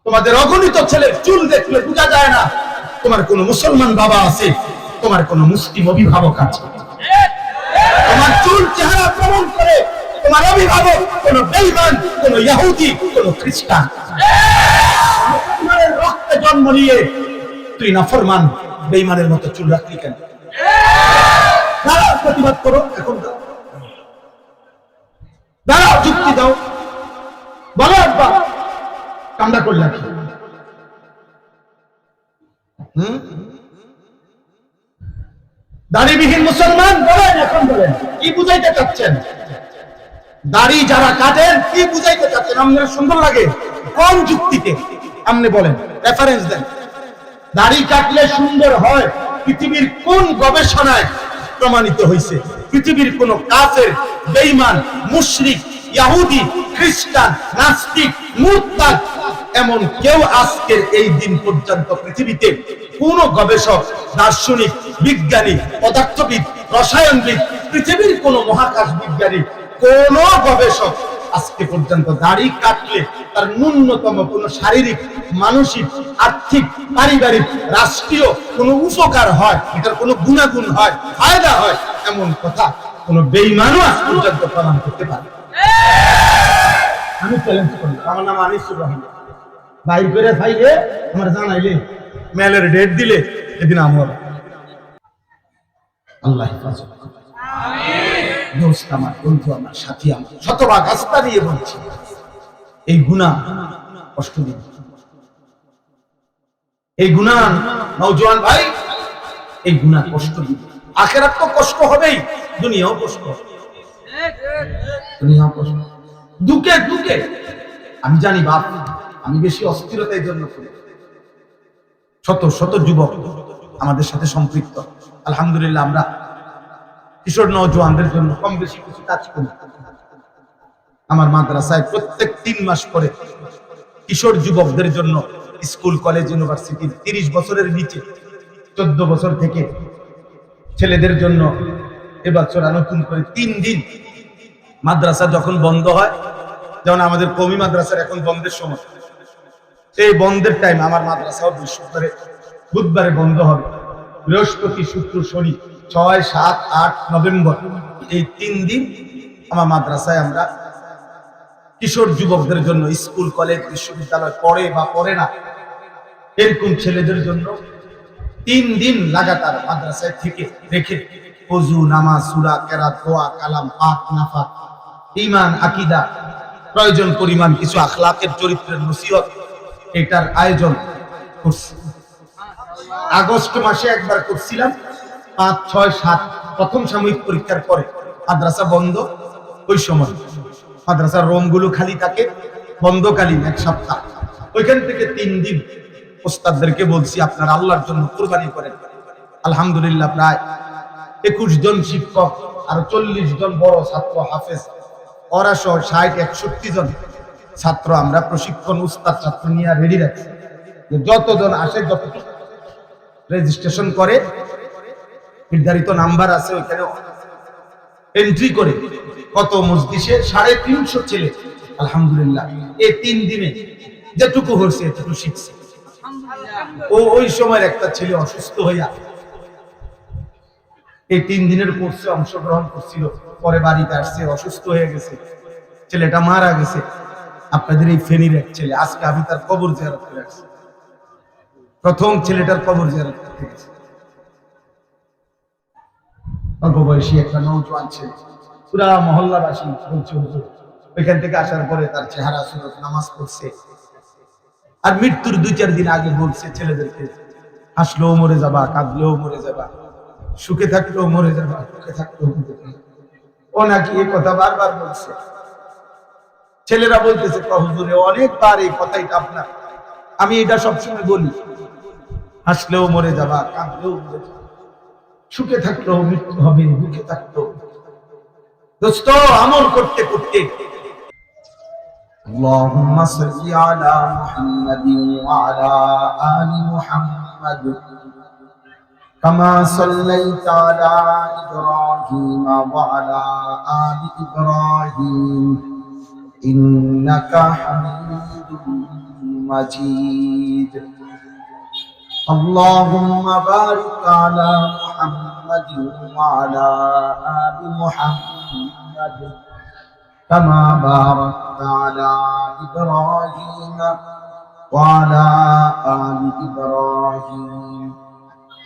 তোমাদের অগণিত ছেলের চুল দেখলে বোঝা যায় না তোমার কোন মুসলমান বাবা আছে, তোমার কোন মুসলিম অভিভাবক আছে। তোমার চুল চেহারা প্রমাণ করে তোমার অভিভাবক কোন বেঈমান, কোন ইহুদি, কোন খ্রিস্টান। মুসলমানের রক্তে জন্ম নিয়ে তুই নাফরমান বেঈমানের মতো চুল রাখলি কেন? দাঁড়াও, প্রতিবাদ করো, এখন দাঁড়াও, যুক্তি দাও, বলো আব্বা কামড়া করলা কি? দাড়িবিহীন মুসলমান বলেন, এখন বলেন কি বুঝাইতে চাচ্ছেন? দাড়ি যারা কাটেন কি বুঝাইতে চাচ্ছেন? আপনার সুন্দর লাগে কোন যুক্তিতে? আপনি বলেন, রেফারেন্স দেন। দাড়ি কাটলে সুন্দর হয় পৃথিবীর কোন গবেষণায় প্রমাণিত হয়েছে? পৃথিবীর কোন কাফের, বেঈমান, মুশরিক, ইহুদি, খ্রিস্টান, নাস্তিক, মুরতাদ এমন কেউ আজকের এই দিন পর্যন্ত পৃথিবীতে কোন গবেষক, দার্শনিক, বিজ্ঞানী, পদার্থবিদ, রসায়নবিদ, পৃথিবীর কোন মহাকাশ বিজ্ঞানী, কোন গবেষক আজকে পর্যন্ত দাড়ি কাটলে তার ন্যূনতম কোন শারীরিক, মানসিক, আর্থিক, পারিবারিক, রাষ্ট্রীয় কোন উপকার হয়, এটার কোন গুণাগুণ হয়, ফায়দা হয়, এমন কথা কোন বেঈমানও আজ পর্যন্ত প্রমাণ করতে পারে? আমি চ্যালেঞ্জ করি, আমার নাম আনিসুর রহমান, বাইর করে ফাইলে আমার জানাইলে, মেলের ডেট দিলে এদিন আমার আল্লাহ হেফাজত করুন। দোস্ত আমার, বন্ধু আমার, সাথী আমার, শতভাগ আস্থা দিয়ে বলছি, এই গুনাহ কষ্ট দিন, এই গুনাহ নওজোয়ান ভাই, এই গুনাহ কষ্ট দিন। আখিরাত তো কষ্ট হবেই, দুনিয়াও কষ্ট, দুনিয়াও কষ্ট, দুকে দুকে। আমি জানি বাপ, আমি বেশি অস্থিরতার জন্য করি। শত শত যুবক আমাদের সাথে সম্পৃক্ত। আলহামদুলিল্লাহ, আমরা কিশোর নওজোয়ানদের জন্য কম বেশি কিছু কাজ করি। আমার মাদ্রাসায় প্রত্যেক 3 মাস পরে কিশোর যুবকদের জন্য স্কুল, কলেজ, ইউনিভার্সিটির 30 বছরের নিচে 14 বছর থেকে ছেলেদের জন্য এবছর নতুন করে 3 দিন মাদ্রাসা যখন বন্ধ হয়, যেমন আমাদের কওমি মাদ্রাসার এখন বন্ধের সময়, এই বন্ধের টাইম আমার মাদ্রাসাও বৃহস্পতিবারে, বুধবারে বন্ধ হবে। বৃহস্পতি, শুক্র, শনি 6, 7, 8 নভেম্বর এই 3 দিন আমার মাদ্রাসায় আমরা কিশোর যুবকদের জন্য, স্কুল, কলেজ, বিশ্ববিদ্যালয় পড়ে বা পড়ে না এরকম ছেলেদের জন্য 3 দিন লাগাতার মাদ্রাসায় থেকে রেখে ওযু, নামাজ, সূরা, কেরাত, দোয়া, কালাম, পাক, নাফাক, ঈমান, আকীদা, প্রয়োজন পরিমাণ কিছু আখলাকের, চরিত্রের নসিহত, এটার আয়োজন করছি। আগস্ট মাসে একবার করছিলাম, 5, 6, 7 প্রথম সাময়িক পরীক্ষার পরে মাদ্রাসা বন্ধ। ওই সময় মাদ্রাসার রুমগুলো খালি থাকে, বন্ধকালীন 1 সপ্তাহ। ওইখান থেকে 3 দিন ওস্তাদদেরকে বলছি আপনারা আল্লাহর জন্য কুরবানি করেন। আলহামদুলিল্লাহ, প্রায় 21 জন শিক্ষক আর 40 জন বড় ছাত্র, হাফেজ, ওরা সহ 60-61 জন ছাত্র আমরা প্রশিক্ষণ, উস্তাদ, ছাত্র নিয়ে রেডি রাখছি। যতজন আসে, যতটুকু রেজিস্ট্রেশন করে, নির্ধারিত নাম্বার আছে, ওইখানে এন্ট্রি করে কত মজলিসে 350 ছেলে আলহামদুলিল্লাহ এই 3 দিনে যেটুকু হয়েছে এটুকু শিখছে। ওই সময় একটা ছেলে অসুস্থ হইয়া এই 3 দিনের কোর্সে অংশগ্রহণ করছিল, পরে বাড়িতে আসছে, অসুস্থ হয়ে গেছে, ছেলেটা মারা গেছে। আপনাদের এই ফেনীর এক ছেলে, আজকে আমি তার কবর জিয়ারত করে আসছি। প্রথম ছেলেটার কবর জিয়ারত করতে গেছে, অল্প বয়সী একটা নওজোয়ান ছেলে। পুরা মহল্লাবাসী বলছে হুজুর, ওইখান থেকে আসার পরে তার চেহারা সুরত, নামাজ পড়ছে। আর মৃত্যুর 2-4 দিন আগে বলছে ছেলেদেরকে, হাসলেও মরে যাবা, কাঁদলেও মরে যাবা, সুখে থাকলেও মরে যাবা, দুঃখে থাকলেও মরে যাবা। ও নাকি এই কথা বারবার বলছে। ছেলেরা বলতেছে, হুজুরে অনেকবার এই কথাই আপনার, আমি এটা সবসময় বলি, হাসলেও মরে যাবা, কাঁদলেও মরে যাবা, সুখে থাকলেও মৃত্যু হবে, দুঃখে থাকলেও। দোস্ত, আমল করতে করতে আল্লাহুম্মা সাল্লি আলা মুহাম্মাদিন ওয়া আলা আলি মুহাম্মাদ কামা সাল্লাইতা আলা ইব্রাহিম ওয়া আলা আলি ইব্রাহিম ইন্নাকা হামিদুম مجيد اللهم بارك على محمد وعلى آل محمد كما باركت على إبراهيم وعلى آل إبراهيم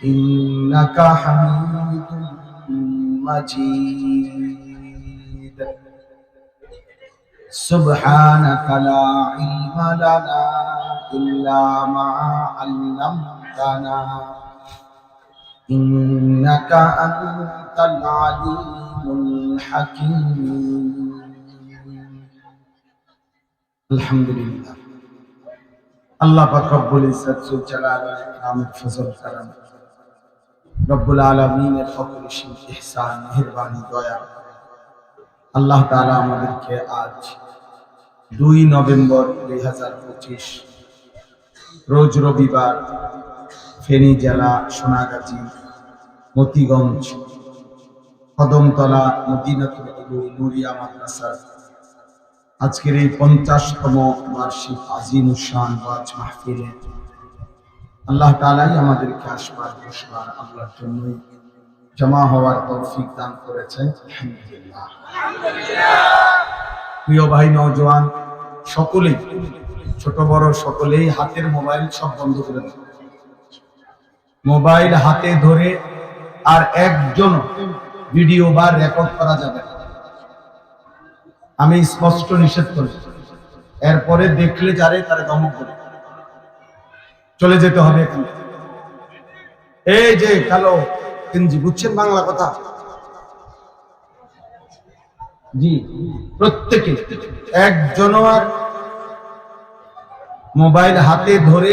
إنك حميد مجيد سبحانك لا علم لنا إلا ما علمتنا إنك أنت العليم الحكيم الحمد لله আল্লাহ পাক রব্বুল ইজ্জত জুল জালাল ওয়াল ইকরামের ফজল কারাম রব্বুল আলামিনের অপরিসীম ইহসান মেহেরবানি দয়া আল্লাহ তাআলা আমাদেরকে আজ 2 নভেম্বর 2025 রোজ রবিবার ফেনী জেলা সোনাগাজী মতিগঞ্জ কদমতলা মদিনাতুল উলুম নুরিয়া মাদ্রাসার আজকের এই 50তম বার্ষিক আজিমুশ শান ওয়াজ মাহফিলে আল্লাহ তাআলাই আমাদেরকে আসবার বসবার আল্লাহর জন্য জমা হওয়ার তৌফিক দান করেছেন আলহামদুলিল্লাহ। প্রিয় ভাই নওজোয়ান সকলেই, ছোট বড় সকলেই হাতের মোবাইল সব বন্ধ করে দেন। মোবাইল হাতে ধরে আর একজন ভিডিও বা রেকর্ড করা যাবে না, আমি স্পষ্ট নিষেধ করি। এরপরে দেখলে যারে তারে দমক করে চলে যেতে হবে এখান থেকে। এই যে কালো গেঞ্জি, বুঝছেন বাংলা কথা? জি, প্রত্যেকে একজন মোবাইল হাতে ধরে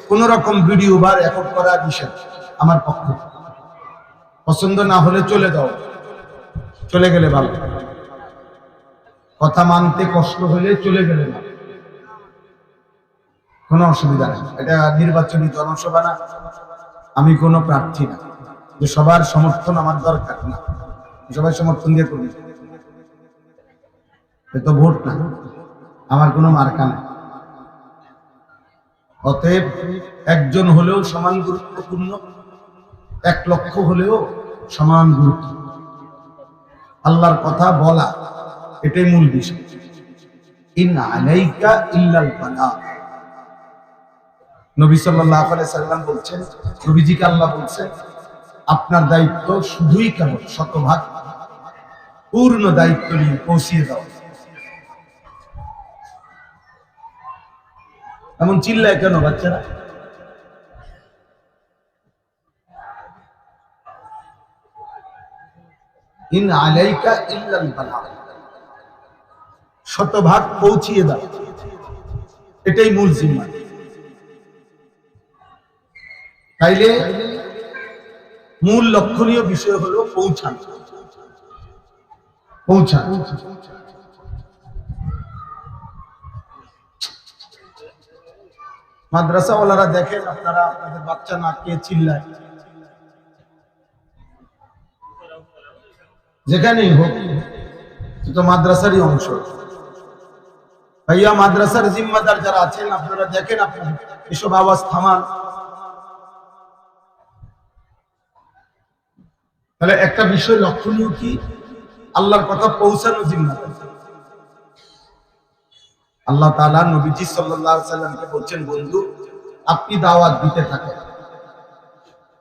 কোন রকম ভিডিও বা রেকর্ড করা নিষেধ আমার পক্ষে। পছন্দ না হলে চলে যাও, চলে গেলে ভালো। কথা মানতে কষ্ট হলে চলে গেলে না, কোনো অসুবিধা নেই। এটা নির্বাচনী জনসভা না, আমি কোনো প্রার্থী না যে সবার সমর্থন আমার দরকার না, সবাই সমর্থন দিয়ে করি, তো ভোট না, আমার কোনো মার্কা নেই। অতএব একজন হলেও সমান গুরুত্বপূর্ণ, 1 লক্ষ হলেও সমান গুরুত্ব। আল্লাহর কথা বলা এটাই মূল বিষয়। ইন আলাইকা ইল্লাল বালাগ। নবী সাল্লাল্লাহু আলাইহি সাল্লাম বলছেন, নবীজিকে আল্লাহ বলছেন, আপনার দায়িত্ব শুধুই কেবল শতভাগ পূর্ণ দায়িত্ব নিয়ে পৌঁছিয়ে দাও। এমন চিল্লায় কেন বাচ্চারা? ইন আলাইকা ইল্লাল বালাগ, শতভাগ পৌঁছিয়ে দাও, এটাই মূল জিম্মা। তাইলে মূল লক্ষণীয় বিষয় হলো পৌঁছান। মাদ্রাসাওয়ালারা দেখেন, আপনারা আপনাদের বাচ্চা না কে চিল্লায়, যেখানেই হোক, তো মাদ্রাসারই অংশ। ভাইয়া মাদ্রাসার জিম্মাদার যারা আছেন, আপনারা দেখেন আপনারা এসব আওয়াজ থামান। তাহলে একটা বিষয় লক্ষণীয় কি, আল্লাহর কথা পৌঁছানো জিম্মাদার। আল্লাহ তাআলা নবীজি সাল্লাল্লাহু আলাইহি সাল্লামকে বলছেন, বন্ধু আপনি দাওয়াত দিতে থাকেন,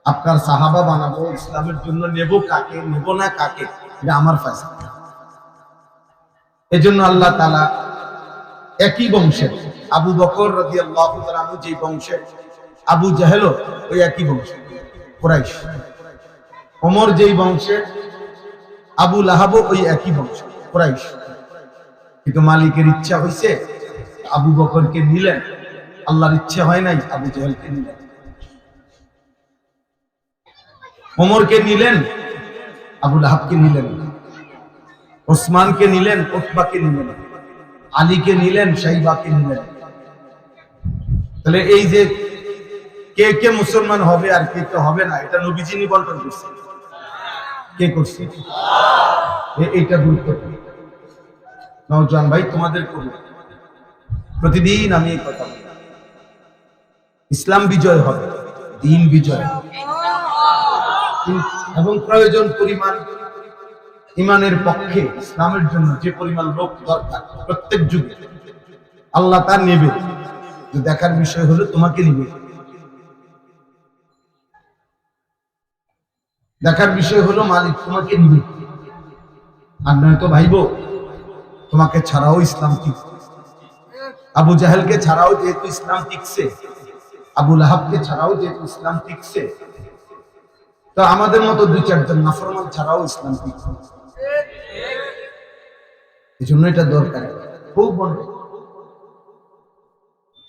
আপনার সাহাবা বানাবো, ইসলামের জন্য নেব কাকে, নেব না কাকে, এটা আমার ফয়সালা। এজন্য আল্লাহ তাআলা একই বংশের আবু বকর রাদিয়াল্লাহু তাআলা আনহু যে বংশের, আবু জাহেল ওই একই বংশের কুরাইশ, ওমর যেই বংশের, আবু লাহাব ওই একই বংশের কুরাইশ। কিন্তু মালিকের ইচ্ছা হইছে আবু বকরকে নিলেন, আল্লাহর ইচ্ছা হয় নাই আবু জাহেলকে নিলেন। ওমরকে নিলেন, আবু লাহাবকে নিলেন, ওসমানকে নিলেন, উতবাকে নিলেন, আলীকে নিলেন, শাইবাকে নিলেন। তাহলে এই যে কে কে মুসলমান হবে আর কে কে হবে না, এটা নবীজি নিবন্ধন করছে। কে করছে? এইটা গুরুত্বপূর্ণ। নওজোয়ান ভাই, তোমাদের কবি প্রতিদিন আমি এই কথা বলি, ইসলাম বিজয় হবে, দ্বীন বিজয় হবে। এবং প্রয়োজন পরিমাণ ইমানের পক্ষে ইসলামের জন্য যে পরিমাণ লোক দরকার প্রত্যেক যুগে আল্লাহ তা নেবে। দেখার বিষয় হলো তোমাকে নিবে, দেখার বিষয় হলো মালিক তোমাকে নিবে। আর নয়তো ভাইবো তোমাকে ছাড়াও ইসলাম টিকছে। আবু জাহেলকে ছাড়াও যেহেতু ইসলাম টিকছে, আবু লাহাবকে ছাড়াও যেহেতু ইসলাম টিকছে, তো আমাদের মতো দুই চারজন নাফরমান ছাড়াও ইসলাম টিকছে। এই জন্য এটা দরকার, খুব মনে,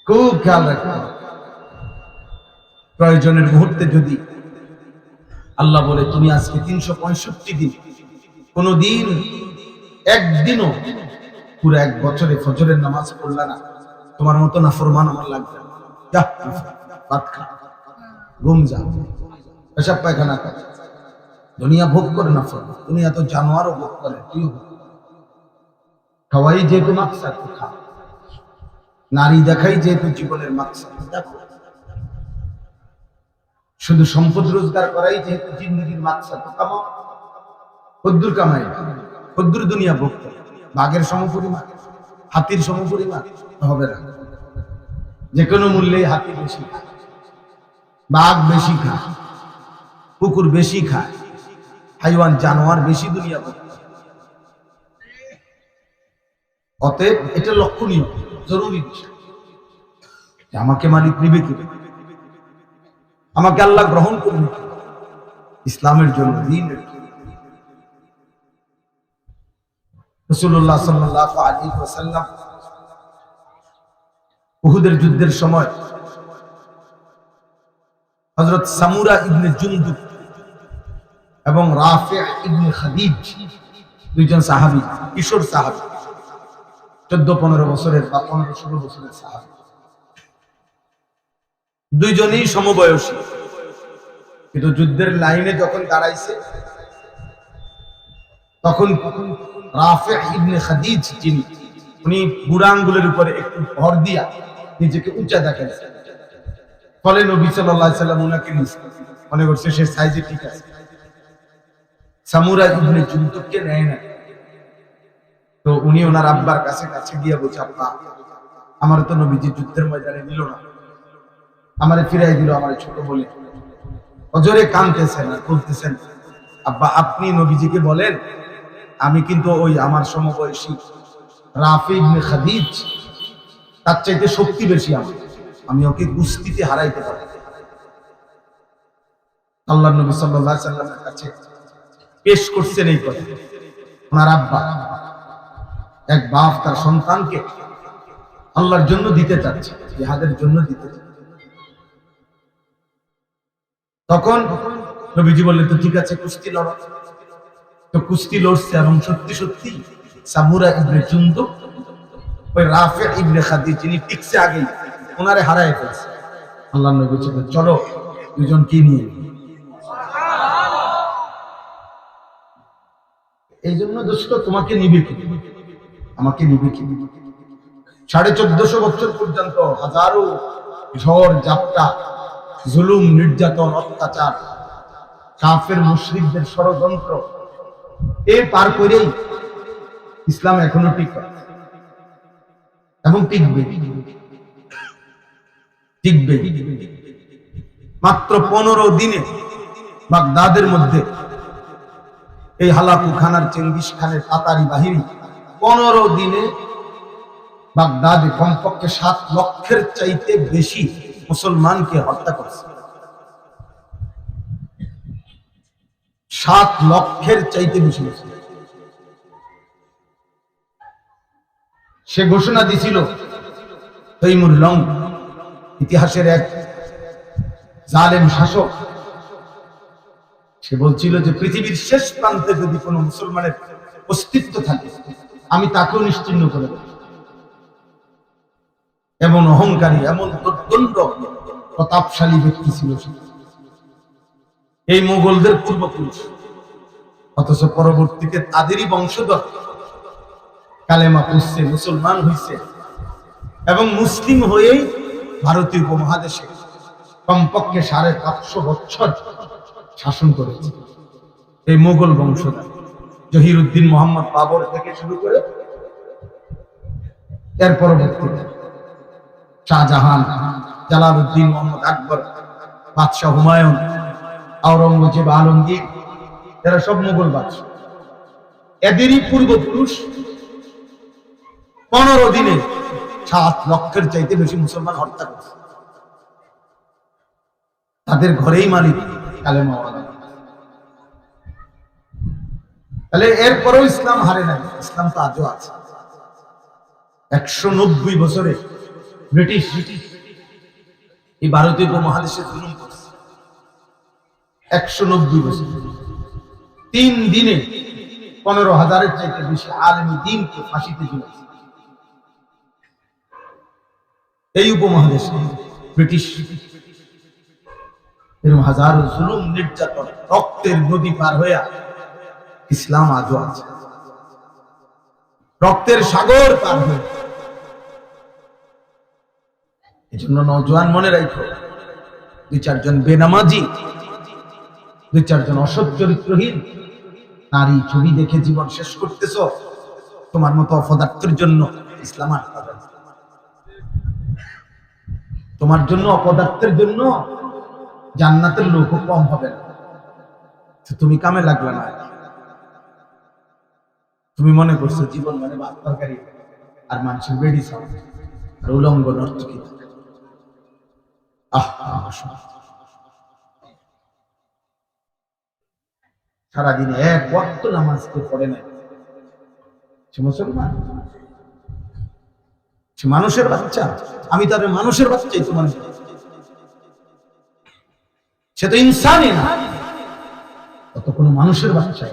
খুব খেয়াল রাখতে হবে। প্রয়োজনের মুহূর্তে যদি আল্লাহ বলে তুমি আজকে 365 দিন কোনদিন একদিনও পুরো এক বছরে ফজরের নামাজ পড়লা না, তোমার মতো নাফরমান আমার লাগবে না, যা ভাত খা, ঘুম যা, পেশাব পায়খানা কর। দুনিয়া ভোগ করে নাফরমান, দুনিয়া তো জানোয়ারও ভোগ করে, তুইও ভোগ। খাওয়াই যেহেতু মাকসাদ খা, নারী দেখাই যেহেতু জীবনের মাকসাদ দেখো, শুধু সম্পদ রোজগার করাই যেহেতু জিন্দগির মাকসাদ কামাও, কদ্দুর কামাই, কদ্দুর দুনিয়া ভোগ করে। বাঘের সমপরিমাণ, হাতির সমপরিমাণ হবে না। যে কোনো মূল্যে হাতি বেশি খায়, বাঘ বেশি খায়, কুকুর বেশি খায়, হাইওয়ান জানোয়ার বেশি দুনিয়া ভোগ করে। অতএব এটা লক্ষণীয় জরুরি বিষয়, আমাকে মালিক নিবে কি, আমাকে আল্লাহ গ্রহণ করবে ইসলামের জন্য, দ্বীনের জন্য। রাসূলুল্লাহ সাল্লাল্লাহু আলাইহি ওয়াসাল্লাম উহুদের যুদ্ধের সময় হযরত সামুরা ইবনে জুনদুব এবং রাফি' ইবনে খাদিজ, দুইজন সাহাবী, কিশোর সাহাবী, 14-15 বছরের বা 15-16 বছরের সাহাবী, দুইজনেই সমবয়সী। কিন্তু যুদ্ধের লাইনে যখন দাঁড়াইছে তখন রাফি' ইবনে খাদিজ, যিনি উনি বুড়া আঙ্গুলের উপরে একটু ভর দিয়া নিজেকে উঁচা দেখাইছে, ফলে নবী সাল্লাল্লাহু আলাইহি সাল্লাম উনাকে মনে করছে সে সাইজে ঠিক আছে। সামুরা ইবনে জুনদুবকে নেয় না, তো উনি ওনার আব্বার কাছে কাছে গিয়ে বলছে, আব্বা আমার তো নবীজি যুদ্ধের ময়দানে নিল না, আমারে ফিরাই দিল আমার ছোট বলে। অজরে কাঁদতেছেন আর বলতেছেন, আব্বা আপনি নবীজিকে বলেন আমি কিন্তু ওই আমার সমবয়সী রাফি ইবনে খাদিজ তার চাইতে শক্তি বেশি, আমি ওকে কুস্তিতে হারাইতে পারি। আল্লাহর নবী সাল্লাল্লাহু আলাইহি সাল্লামের কাছে পেশ করছেন এই কথা। ওনার আব্বা, এক বাপ তার সন্তানকে আল্লাহর জন্য দিতে চাচ্ছে, জিহাদের জন্য দিতে চাচ্ছে। তখন নবীজি বললেন, তো ঠিক আছে কুস্তি লড়ো। তো কুস্তি লড়ছে এবং সত্যি সত্যি সামুরা ইবনে জুনদুব ওই রাফি' ইবনে খাদিজ যিনি টিকছে আগেই ওনারে হারায় ফেলছে। আল্লাহর নবী বললেন, চলো দুইজন কি নিয়ে। এই জন্য দোস্ত তোমাকে নিবে কি, আমাকে নিবে কি। 1450 বছর পর্যন্ত হাজারো ঝড় ঝাপটা, জুলুম, নির্যাতন, অত্যাচার, কাফের মুশরিকদের ষড়যন্ত্র এই পার করেই ইসলাম এখনো টিকে এবং টিকবে, টিকবে। মাত্র 15 দিনে বাগদাদের মধ্যে এই হালাকু খানার চেঙ্গিস খানের তাতারি বাহিনী 15 দিনে বাগদাদে কমপক্ষে 7 লক্ষের চাইতে বেশি মুসলমানকে হত্যা করছে। 7 লক্ষের চাইতে বেশি মুসলমান। সে ঘোষণা দিছিল, তৈমুর লং, ইতিহাসের এক জালেম শাসক, সে বলছিল যে পৃথিবীর শেষ প্রান্তে যদি কোনো মুসলমানের অস্তিত্ব থাকে আমি তাকেও নিশ্চিহ্ন করে দেব। এমন অহংকারী, এমন দুর্দণ্ড প্রতাপশালী ব্যক্তি ছিল সে, এই মোগলদের পূর্বপুরুষ। অথচ পরবর্তীতে তাদেরই বংশধর কালেমা পড়ছে, মুসলমান হয়েছে এবং মুসলিম হয়েই ভারতীয় উপমহাদেশে কমপক্ষে 550 বছর শাসন করেছে এই মুঘল বংশধর। জহিরুদ্দিন মোহাম্মদ বাবর থেকে শুরু করে এর পরবর্তীতে শাহজাহান, জালালউদ্দিন মোহাম্মদ আকবর, বাদশাহ হুমায়ুন, আওরঙ্গজেব আলমগীর, এরা সব মুঘল বাদশাহ। এদেরই পূর্বপুরুষ 15 দিনে 7 লক্ষের চাইতে বেশি মুসলমান হত্যা করেছে। তাদের ঘরেই মালিক কালেমা ওয়ালা। তাহলে এরপরেও ইসলাম হারে নাই, ইসলাম তো আজও আছে। 190 বছরে ব্রিটিশ এই ভারতীয় উপমহাদেশে জুলুম করছে। 190 বছর 3 দিনে 15,000-এর চাইতে বেশি আলেম দ্বীনকে ফাঁসিতে ঝুলাইছে এই উপমহাদেশে ব্রিটিশ। এরকম হাজারো জুলুম, নির্যাতন, রক্তের নদী পার হইয়া ইসলাম আজও আছে। রক্তের সাগর পার হয়ে। এই জন্য নওজোয়ান মনে রাখো, 2-4 জন বেনামাজি, 2-4 জন অসৎ চরিত্রহীন নারী ছবি দেখে জীবন শেষ করতেছ, তোমার মতো অপদার্থের জন্য ইসলাম আর পাবে না। তোমার জন্য, অপদার্থের জন্য জান্নাতের লোক কম হবে না। তুমি কামে লাগবে না। তুমি মনে করছো জীবন মানে ভাত তরকারি আর মানুষের বেড়ি সব আর উলঙ্গ নর্তকী। সারাদিনে 1 ওয়াক্ত নামাজ কে পড়ে নাই, সে মুসলমান, সে মানুষের বাচ্চা। আমি তার মানুষের বাচ্চাই তো মনে করি, সে তো ইনসানই না, তত কোনো মানুষের বাচ্চা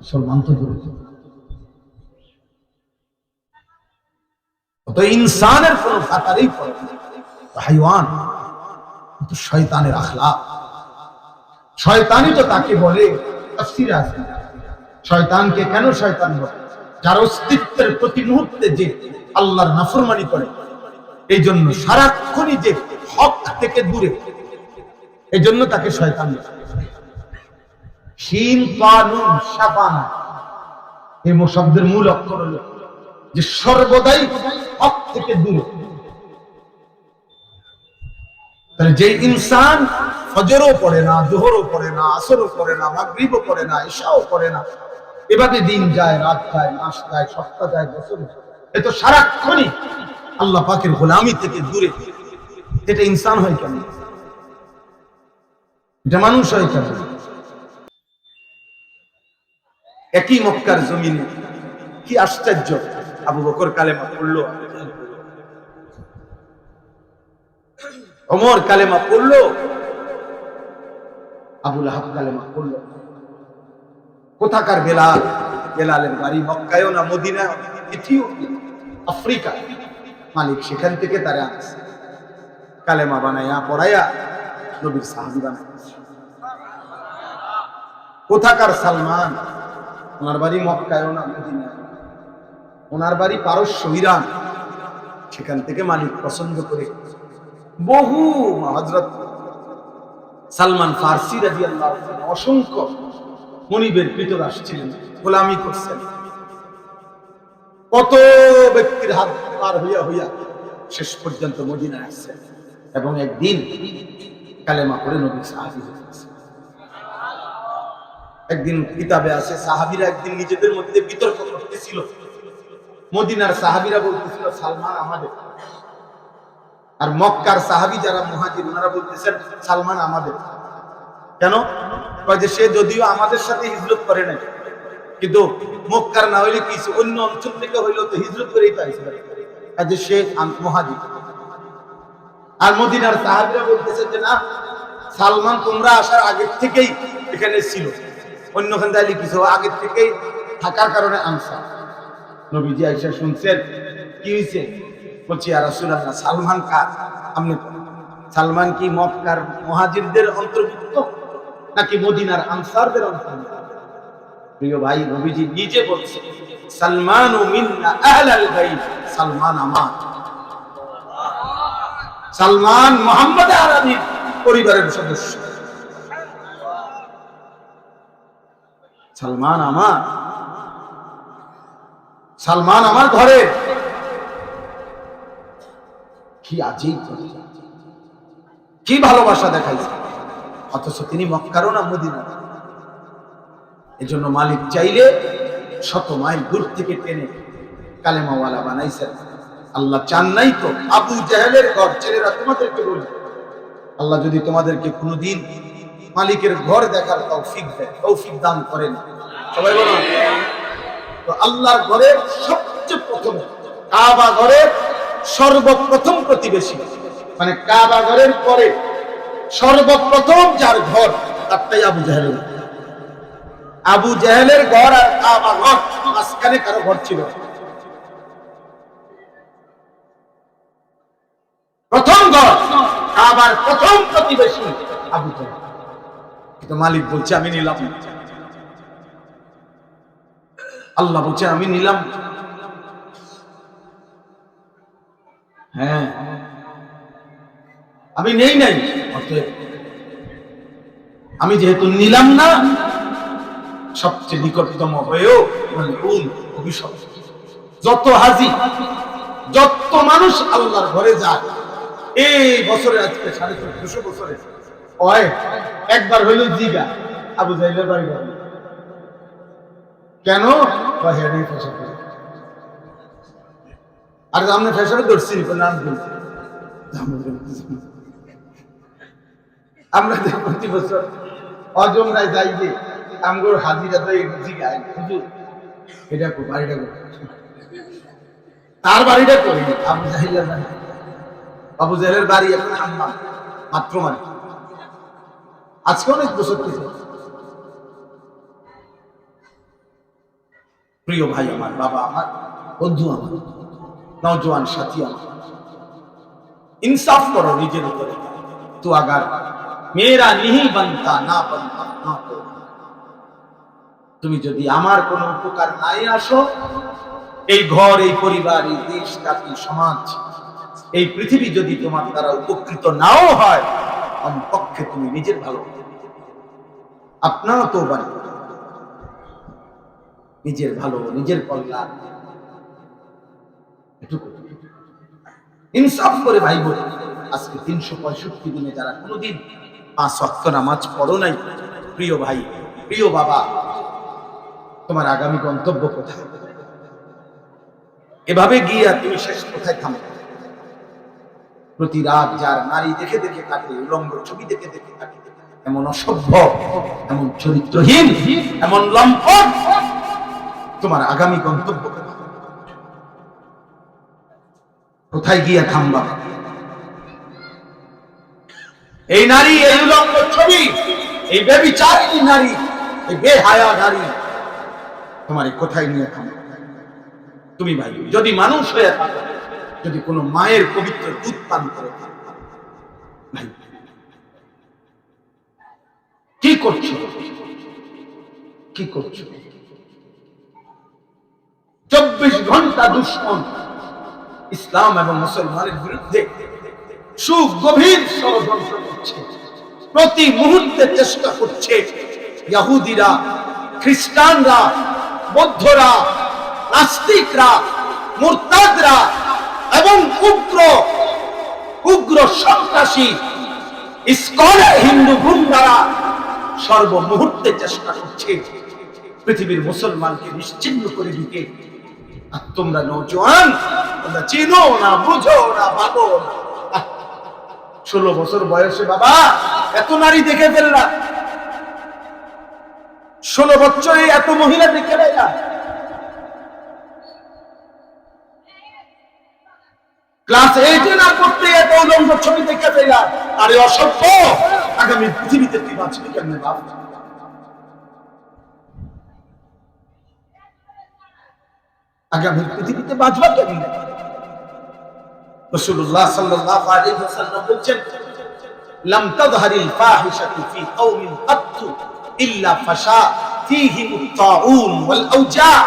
মুসলমান তো দূরে। তো ইনসানের কোন খাতারই পড়ে হাইওয়ান, তো শয়তানের আখলাক। শয়তানই তো তাকে বলে, তাফসীরে আছে শয়তানকে কেন শয়তান বলে? যার অস্তিত্বের প্রতি মুহূর্তে যে আল্লাহর নাফরমানি করে, এই জন্য সারাক্ষণই যে হক থেকে দূরে, এই জন্য তাকে শয়তান বলে। শিন কানুন শাবানা এই শব্দের মূল অক্ষর হলো যে সর্বদাই হক থেকে দূরে। তাহলে যে ইনসান ফজরও পড়ে না, জোহরও পড়ে না, আসরও পড়ে না, মাগরিবও পড়ে না, ইশাও পড়ে না, এভাবে দিন যায়, রাত যায়, মাস যায়, সপ্তাহ যায়, বছর যায়, এ তো সারাক্ষণই আল্লাহ পাকের গোলামি থেকে দূরে। এটা ইনসান হয় কেন? এটা মানুষ হয় কেন? একই মক্কার জমিনে কি আশ্চর্য! আবু বকর কালেমা পড়লো, ওমর কালেমা পড়লো, আবু লাহাব কালেমা পড়লো। কোথাকার বেলাল? বেলালের বাড়ি মক্কায়ও না, মদিনা, ইথিওপিয়া, আফ্রিকা। মালিক সেখান থেকে তারা আনছে, কালেমা বানাইয়া পড়াইয়া নবীর সাহাবী বানাইছে। কোথাকার সালমান? ওনার বাড়ি মক্কায়ও না, মদিনা, ওনার বাড়ি পারস্য, ইরান। সেখান থেকে মালিক পছন্দ করে বহু হযরত সালমান ফারসি রাদিয়াল্লাহু আনহু অসংখ্য মনিবের কৃতদাস ছিলেন, গোলামি করছেন। কত ব্যক্তির হাত পার হইয়া হইয়া শেষ পর্যন্ত মদিনায় আসছেন, এবং একদিন কালেমা পড়ে নবীর সাহাবী হয়েছে। একদিন কিতাবে আছে সাহাবীরা একদিন নিজেদের মধ্যে বিতর্ক করতেছিল। মদিনার সাহাবীরা বলতেছিল সালমান আমাদের, আর মক্কার সাহাবী যারা মুহাজির ওনারা বলতেছেন সালমান আমাদের। কেন? কয় যে সে যদিও আমাদের সাথে হিজরত করে নাই, কিন্তু মক্কার না হইলে কিছু অন্য অঞ্চল থেকে হইলেও তো হিজরত করেই পাইছিল, কাজে সে মুহাজির। আর মদিনার সাহাবীরা বলতেছেন যে না, সালমান তোমরা আসার আগের থেকেই এখানে ছিল, অন্যখান থেকে কিছু আগের থেকেই থাকার কারণে আনসার। নবীজি আয়েশা শুনছেন, কি হয়েছে? বলছি ইয়া রাসূলুল্লাহ, সালমান কার? আপনি সালমান কি মক্কার মুহাজিরদের অন্তর্ভুক্ত নাকি মদিনার আনসারদের অন্তর্ভুক্ত? প্রিয় ভাই, নবীজি নিজে বলছে সালমানু মিন্না আহলাল বাইত, সালমান আমার। সালমান মুহাম্মদ আরবি পরিবারের সদস্য। সালমান আমার ঘরে, কি আজীব, কি ভালোবাসা দেখাইছে, অথচ তিনি মক্কারও না মদিনার। এজন্য মালিক চাইলে 100 মাইল দূর থেকে টেনে কালেমাওয়ালা বানাইছেন। আল্লাহ চান নাই তো আবু জাহেলের ঘর। ছেলেরা তোমাদেরকে বলি, আল্লাহ যদি তোমাদেরকে কোনোদিন মালিকের ঘর দেখার তৌফিক দান করেন, সবাই বলো তো, আল্লাহর ঘরের সবচেয়ে প্রথম, কাবা ঘরের সর্বপ্রথম প্রতিবেশী, মানে কাবা ঘরের পরে সর্বপ্রথম যার ঘর তারটাই আবু জাহেলের। আবু জাহেলের ঘর আর কাবা ঘর, মাঝখানে কারো ঘর ছিল। প্রথম ঘর, কাবার প্রথম প্রতিবেশী আবু জাহেল। কিন্তু মালিক বলছে আমি নিলাম। আল্লাহ বলছে আমি নিলাম। হ্যাঁ, আমি নেই নাই, অতএব আমি যেহেতু নিলাম না, সবচেয়ে নিকটতম হয়েও অভিশপ্ত। যত হাজি, যত মানুষ আল্লাহর ঘরে যায় এই বছরে, আজকে 1450 বছরে একবার হইল জিগা আবু জাহেলের বাড়ি যাবে কেন? আর আমরা ফ্যাশনে ধরছি নাম বলছি। আমরা প্রতি বছর অজমরায় যাই যে আমগোর হাজিরা তো জিগায়, হুজুর এটা বাড়িটা তার বাড়িটা করি আবু জাহেলের বাড়ি। আবু জাহেলের বাড়ি এখন আম্মা মাত্র মানে আজকে অনেক বছর থেকে। প্রিয় ভাই আমার, বাবা আমার, বন্ধু আমার, নওজোয়ান সাথী আমার, ইনসাফ করো নিজের উপরে। তো আগার মেরা নিহি বানতা না বানতা না, তুমি যদি আমার কোন উপকার নাই আসো, এই ঘর, এই পরিবার, এই দেশ, জাতি, সমাজ, এই পৃথিবী যদি তোমার দ্বারা উপকৃত নাও হয়, কমপক্ষে তুমি নিজের ভালো, আপনারা তো বাড়ি, নিজের ভালো, নিজের কল্যাণ এটুকু ইনসাফ করে ভাই বোন। আজকে 365 দিনে যারা কোনোদিন 5 ওয়াক্ত নামাজ পড়ো নাই, প্রিয় ভাই, প্রিয় বাবা, তোমার আগামী গন্তব্য কোথায়? এভাবে গিয়ে তুমি শেষ কোথায় থামবে? প্রতি রাত যার নারী দেখে দেখে কাটে, উলঙ্গ ছবি দেখে দেখে কাটে, এমন অসভ্য, এমন চরিত্রহীন, এমন লম্পট, তোমার আগামী গন্তব্য কোথায় গিয়ে থামবা? এই নারী, এই উলঙ্গ ছবি, এই ব্যভিচারিণী নারী, এই বেহায়া নারী তোমার কোথায় নিয়ে থামবে? তুমি ভাই যদি মানুষ হয়ে থাকো, যদি কোনো মায়ের পবিত্র দুধ পান করে ভাই, কি করছো? কি করছো? 24 ঘন্টা দুশ্মন ইসলাম এবং মুসলমানের বিরুদ্ধে সুগভীর ষড়যন্ত্র করছে। প্রতি মুহূর্তে চেষ্টা করছে ইহুদিরা, খ্রিস্টানরা, বৌদ্ধরা, নাস্তিকরা, মুরতাদরা এবং উগ্র সন্ত্রাসী ইসকনের হিন্দু গুন্ডারা সর্বমুহূর্তে চেষ্টা করছে পৃথিবীর মুসলমানকে নিশ্চিহ্ন করে দিতে। আর তোমরা নওজোয়ান, তোমরা চিনো না, বুঝো না, ভাবো না। 16 বছর বয়সে বাবা এত নারী দেখে ফেললাম, 16 বছরে এত মহিলা দেখে ফেললাম। ক্লাস 8 না করতে এত উলঙ্গ ছবি দেখে ফেললাম। আরে অসভ্য, আগামী পৃথিবীতে তুই বাঁচবি কেমনে বাপ? আগামী পৃথিবীতে বাঁচবা কেমনে? রাসূলুল্লাহ সাল্লাল্লাহু আলাইহি ওয়াসাল্লাম বলেন, লাম তাযহারিল ফাহিশাতু ফি কওমিন কাত্তু ইল্লা ফাশা ফীহিম আত-তাউন ওয়াল আওজা'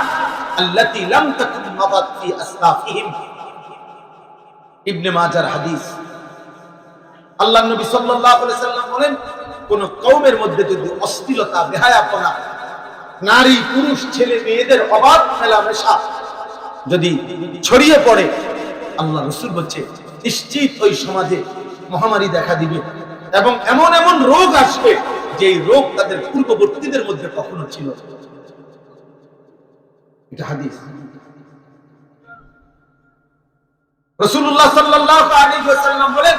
আল্লাতী লাম তাকুন মাদাত ফি আসলাফিহিম। ইবনে মাজাহর হাদিস। আল্লাহ নবী সাল্লাল্লাহু আলাইহি সাল্লাম বলেন, কোন কওমের মধ্যে যদি অশ্লীলতা, বেহায়াপনা, নারী পুরুষ ছেলে মেয়েদের অবাধ মেলামেশা যদি ছড়িয়ে পড়ে, আল্লাহ রাসূল বলছে নিশ্চিত ওই সমাজে মহামারী দেখা দিবে এবং এমন এমন রোগ আসবে যে রোগ তাদের পূর্ববর্তীদের মধ্যে কখনো ছিল। এটা হাদিস। রাসূলুল্লাহ সাল্লাল্লাহু আলাইহি ওয়াসাল্লাম বলেন,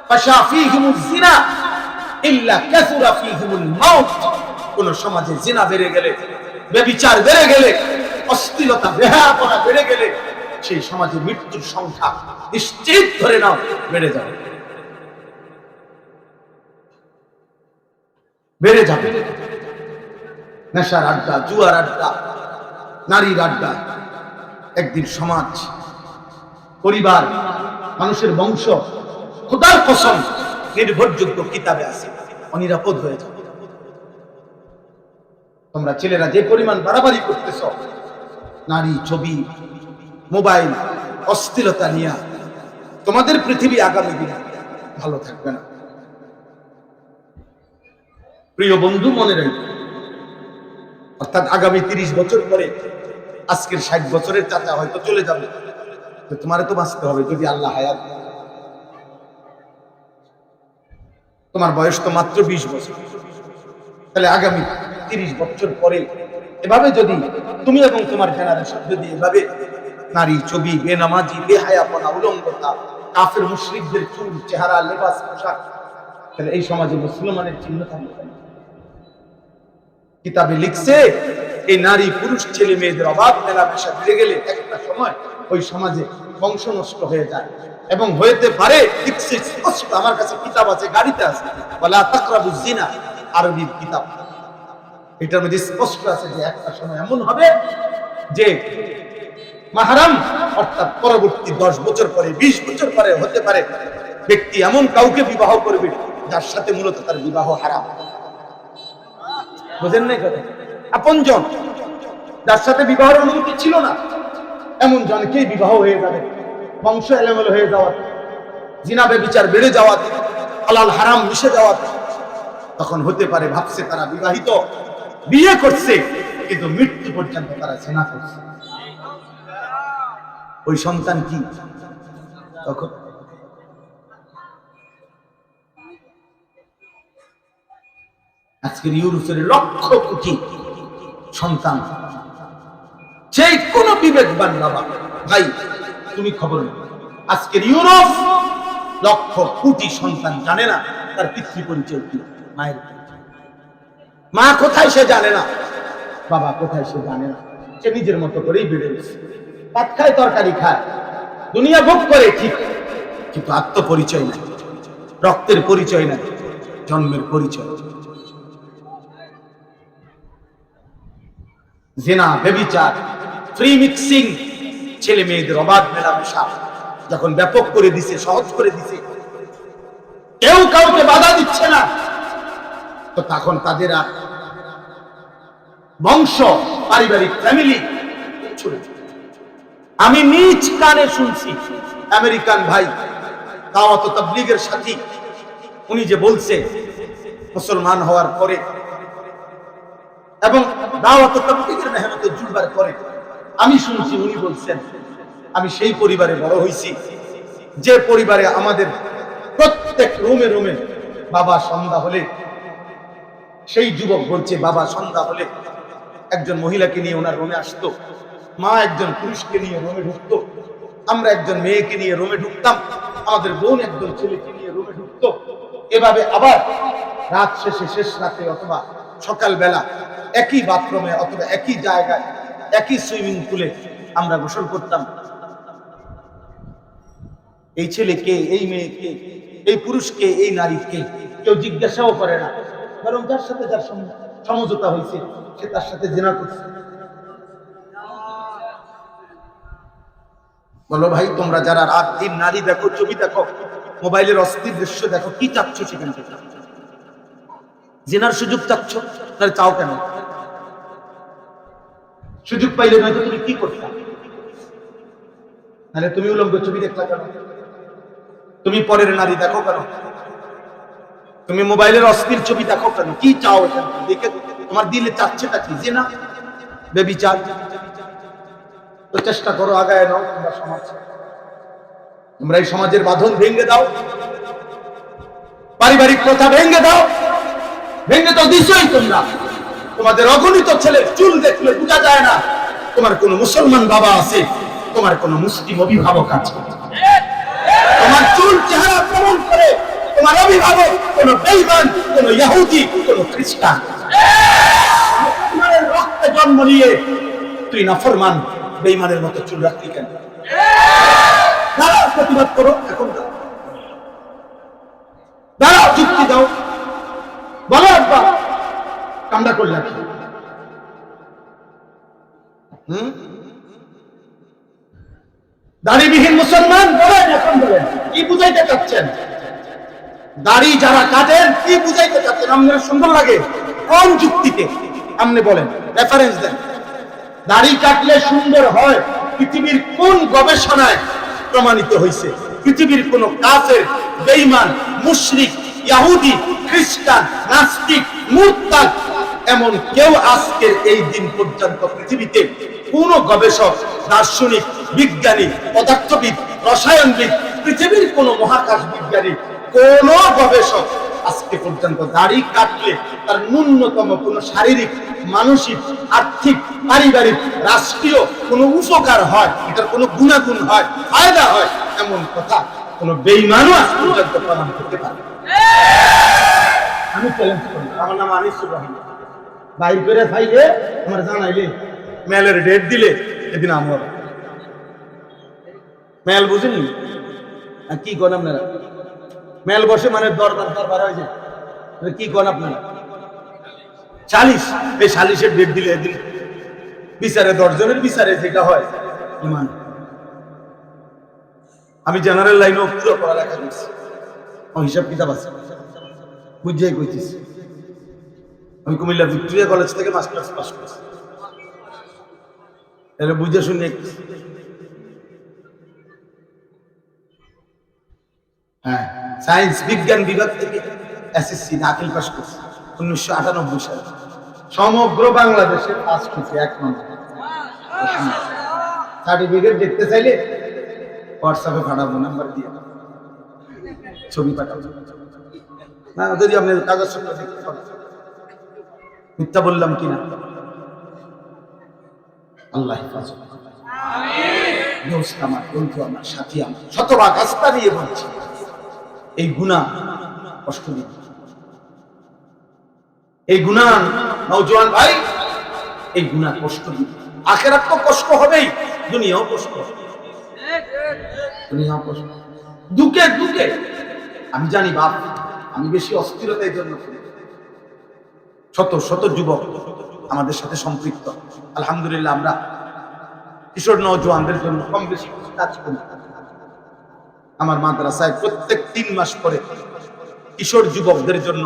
ফাশা ফীহিমুজ জিনা ইল্লা কাসুরা ফীহিমুল মাউত। কোন সমাজে জিনা বেড়ে গেলে, ব্যভিচার বেড়ে গেলে, অশ্লীলতা বেহায়াপনা বেড়ে গেলে সেই সমাজে মৃত্যুর সংখ্যা নিশ্চিত ধরে নাও বেড়ে যাবে, বেড়ে যাবে। নেশার আড্ডা, জুয়ার আড্ডা, নারীর আড্ডা। একদিন সমাজ, পরিবার, মানুষের বংশ খোদার কসম নির্ভরযোগ্য কিতাবে আছে, অনিরাপদ হয়ে যাবে। তোমরা ছেলেরা যে পরিমাণ বাড়াবাড়ি করতেছ নারী, ছবি, মোবাইল, অস্থিরতা নিয়ে, তোমাদের পৃথিবী আগামী দিনে ভালো থাকবে না। প্রিয় বন্ধু, মনে রাখবে, অর্থাৎ আগামী 30 বছর পরে আজকের 60 বছরের চাচা হয়তো চলে যাবে, তো তোমারে তো বাঁচতে হবে যদি আল্লাহ হায়াত দেয়। তোমার বয়স তো মাত্র 20 বছর, তাহলে আগামী 30 বছর পরে এভাবে যদি তুমি এবং তোমার জেনারেশন যদি এভাবে নারী, ছবি, বেনামাজি, বেহায়াপনা, উলঙ্গতা, কাফের মুশরিকদের চুল, চেহারা, লেবাস, পোশাক, তাহলে এই সমাজে মুসলমানের চিহ্ন থাকবে না। কিতাবে লিখছে এই নারী পুরুষ ছেলে মেয়েদের অবাধ মেলামেশা বেড়ে গেলে একটা সময় ওই সমাজে বংশ নষ্ট হয়ে যায় এবং হইতে পারে। লিখছে স্পষ্ট, আমার কাছে কিতাব আছে, গাড়িতে আছে, ওয়ালা তাকরাবুজ জিনা, আরবি কিতাব। এটার মধ্যে স্পষ্ট আছে যে একটা সময় এমন হবে যে মাহরাম, অর্থাৎ পরবর্তী 10 বছর পরে, 20 বছর পরে হতে পারে ব্যক্তি এমন কাউকে বিবাহ করবে যার সাথে মূলত তার বিবাহ হারাম। বুঝেন নাই কথা? আপনজন যার সাথে বিবাহের অনুমতি ছিল না, এমন জনকেই বিবাহ হয়ে যাবে, বংশ এলোমেলো হয়ে যাওয়াতে, জিনা ব্যভিচার বেড়ে যাওয়াতে, হালাল হারাম মিশে যাওয়াতে, তখন হতে পারে ভাবছে তারা বিবাহিত, বিয়ে করছে, কিন্তু মৃত্যু পর্যন্ত তারা জিনা করছে। ওই সন্তান কি তখন? আজকের ইউরোপের লক্ষ কোটি সন্তান, যে কোন বিবেকবান বাবা, ভাই তুমি খবর নেই, আজকের ইউরোপ লক্ষ কোটি সন্তান জানে না তার পিতৃ পরিচয় কি, মায়ের পরিচয়। মা কোথায় সে জানে না, বাবা কোথায় সে জানে না। সে নিজের মতো করেই বেড়ে গেছে, ভাত খায়, তরকারি খায়, দুনিয়া ভোগ করে ঠিক, কিন্তু আত্মপরিচয় নাই, রক্তের পরিচয় নাই, জন্মের পরিচয়। জিনা, ব্যভিচার, ফ্রি মিক্সিং, ছেলে মেয়েদের অবাধ মেলামেশা যখন ব্যাপক করে দিছে, সহজ করে দিছে, কেউ কাউকে বাধা দিচ্ছে না, তো তখন তাদের আর বংশ, পারিবারিক ফ্যামিলি ছড়ে। আমি নিজ কানে শুনছি আমেরিকান ভাই, দাওয়াত ও তাবলীগের সাথী, উনি যে বলছে মুসলমান হওয়ার পরে এবং দাওয়াত ও তাবলীগের মেহনতে জুড়বার পরে, আমি শুনছি উনি বলছেন, আমি সেই পরিবারে বড় হয়েছি যে পরিবারে আমাদের প্রত্যেক রুমে রুমে বাবা সন্ধ্যা হলে, সেই যুবক বলছে বাবা সন্ধ্যা হলে একজন মহিলাকে নিয়ে ওনার রুমে আসতো, মা একজন পুরুষকে নিয়ে রুমে ঢুকতো, আমরা একজন মেয়েকে নিয়ে রুমে ঢুকতাম, আমাদের বোন একজন ছেলেকে নিয়ে রুমে ঢুকতো, এভাবে আবার রাত শেষে, শেষ রাতে অথবা সকালবেলা একই বাথরুমে অথবা একই জায়গায়, একই সুইমিং পুলে আমরা গোসল করতাম। এই ছেলেকে, এই মেয়েকে, এই পুরুষকে, এই নারীকে কেউ জিজ্ঞাসাও করে না, বরং যার সাথে যার সমঝোতা হয়েছে সে তার সাথে জিনা করছে। বলো ভাই, তোমরা যারা রাত দিন নারী দেখো, ছবি দেখো, মোবাইলের অস্থির দৃশ্য দেখো, কি চাচ্ছ সেখান থেকে? জিনার সুযোগ চাচ্ছ, তাহলে চাও কেন? সুযোগ পাইলে নয়তো তুমি কি করতে, তাহলে তুমি উলঙ্গ ছবি দেখলা কেন? তুমি পরের নারী দেখো কেন? তুমি মোবাইলের অশ্লীল ছবি দেখো কেন? কি চাও এখান থেকে? দেখে তোমার দিলে চাচ্ছেটা কি? যে না বেবিচার। তো চেষ্টা করো, আগায় নাও তোমরা সমাজ। তোমরা এই সমাজের বাঁধন ভেঙে দাও, পারিবারিক প্রথা ভেঙে দাও। ভেঙে তো দিছই তোমরা। তোমাদের অগণিত ছেলের চুল দেখলে বোঝা যায় না তোমার কোন মুসলমান বাবা আছে, তোমার কোন মুসলিম অভিভাবক আছে। তোমার চুল চেহারা প্রমাণ করে তোমার অভিভাবক কোন বেঈমান, কোন ইহুদি, কোন খ্রিস্টান। তোমার রক্তে জন্ম নিয়ে তুই নাফরমান বেঈমানের মতো চুল রাখলি কেন? দাঁড়াও, প্রতিবাদ করো। এখন দাঁড়াও, যুক্তি দাও, বলো আব্বা কামটা করলে কি? দাড়িবিহীন মুসলমান বলেন, এখন বলেন কি বুঝাইতে চাচ্ছেন? দাড়ি যারা কাটেন কি বুঝাইতে চাচ্ছেন? আপনার সুন্দর লাগে কোন যুক্তিতে? আপনি বলেন, রেফারেন্স দেন। দাড়ি কাটলে সুন্দর হয় পৃথিবীর কোন গবেষণায় প্রমাণিত হয়েছে? পৃথিবীর কোন কাফের, বেঈমান, মুশরিক, ইহুদি, খ্রিস্টান, নাস্তিক, মুরতাদ এমন কেউ আজকের এই দিন পর্যন্ত পৃথিবীতে কোন গবেষক, দার্শনিক, বিজ্ঞানী, পদার্থবিদ, রসায়নবিদ, পৃথিবীর কোন মহাকাশ বিজ্ঞানী, কোন গবেষক আজকে পর্যন্ত দাড়ি কাটলে তার ন্যূনতম কোন শারীরিক, মানসিক, আর্থিক, পারিবারিক, রাষ্ট্রীয় কোন উপকার হয়, এটার কোন গুণাগুণ হয়, ফায়দা হয়, এমন কথা কোন বেঈমানও আজ পর্যন্ত প্রমাণ করতে পারে? আমি চ্যালেঞ্জ করি। আমার নাম আনিসুর রহমান। বাইর করে খাইলে আমার জানাইলে, মেলের ডেট দিলে এদিন আমার মেল বুঝেনি কি করেন আপনারা? মেল বসে মানে দরবার হয়ে যায়। কি করেন আপনারা? সালিশ। এই সালিশের ডেট দিলে এদিন বিচারে 10 জনের বিচারে যেটা হয় ইমান। আমি জেনারেল লাইনেও পুরো পড়ালেখা করছি, হিসাব কিতাব আছে, বুঝিয়াই কইতেছি। আমি কুমিল্লা ভিক্টোরিয়া কলেজ থেকে মাস্টার্স পাস করছি, এটা বুঝে শুনে। হ্যাঁ, সায়েন্স বিজ্ঞান বিভাগ থেকে এসএসসি দাখিল পাস করছি 1998 সালে। সমগ্র বাংলাদেশে পাস করছি 1 নম্বর। সার্টিফিকেট দেখতে চাইলে হোয়াটসঅ্যাপে পাঠাবো, নাম্বার দিয়ে ছবি পাঠাবো। না যদি আপনি কাগজপত্র দেখতে পারেন, মিথ্যা বললাম কিনা আল্লাহ হেফাজত। দোস্ত আমার, বন্ধু আমার, সাথী আমার, শতভাগ আস্থা দিয়ে বলছি, এই গুনাহ কষ্ট দিবে। এই গুনাহ নওজোয়ান ভাই, এই গুনাহ কষ্ট দিবে। আখিরাত তো কষ্ট হবেই, দুনিয়াও কষ্ট হবে। দুনিয়াও কষ্ট, দুঃখে দুঃখে। আমি জানি বাপ, আমি বেশি অস্থিরতা এই জন্য করি। শত শত যুবক আমাদের সাথে সম্পৃক্ত। আলহামদুলিল্লাহ, আমরা কিশোর নওজোয়ানদের জন্য কম বেশি কাজ করি। আমার মাদ্রাসায় প্রত্যেক 3 মাস পরে কিশোর যুবকদের জন্য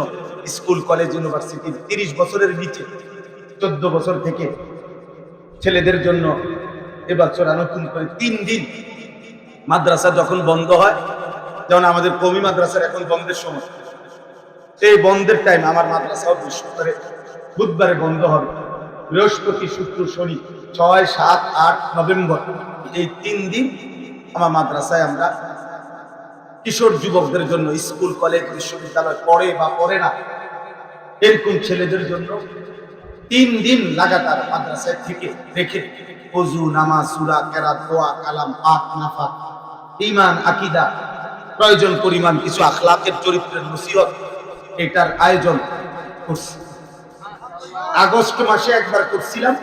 স্কুল, কলেজ, ইউনিভার্সিটি 30 বছরের নিচে 14 বছর থেকে ছেলেদের জন্য এবছর নতুন করে 3 দিন মাদ্রাসা যখন বন্ধ হয়, যেমন আমাদের কওমি মাদ্রাসার এখন বন্ধের সময়, সেই বন্ধের টাইম আমার মাদ্রাসাও বুধবারে বন্ধ হবে। বৃহস্পতি, শুক্র, শনি 6, 7, 8 নভেম্বর এই 3 দিন আমার মাদ্রাসায় আমরা কিশোর যুবকদের জন্য, স্কুল, কলেজ, বিশ্ববিদ্যালয় পড়ে বা পড়ে না এরকম ছেলেদের জন্য 3 দিন লাগাতার মাদ্রাসায় থেকে রেখে ওযু, নামাজ, সূরা, কেরাত, দোয়া, কালাম, পাক, নাফাক, ঈমান, আকীদা, প্রয়োজন পরিমাণ কিছু আখলাকের, চরিত্রের নসিহত, এটার আয়োজন করছি। আগস্ট মাসে একবার করছিলাম,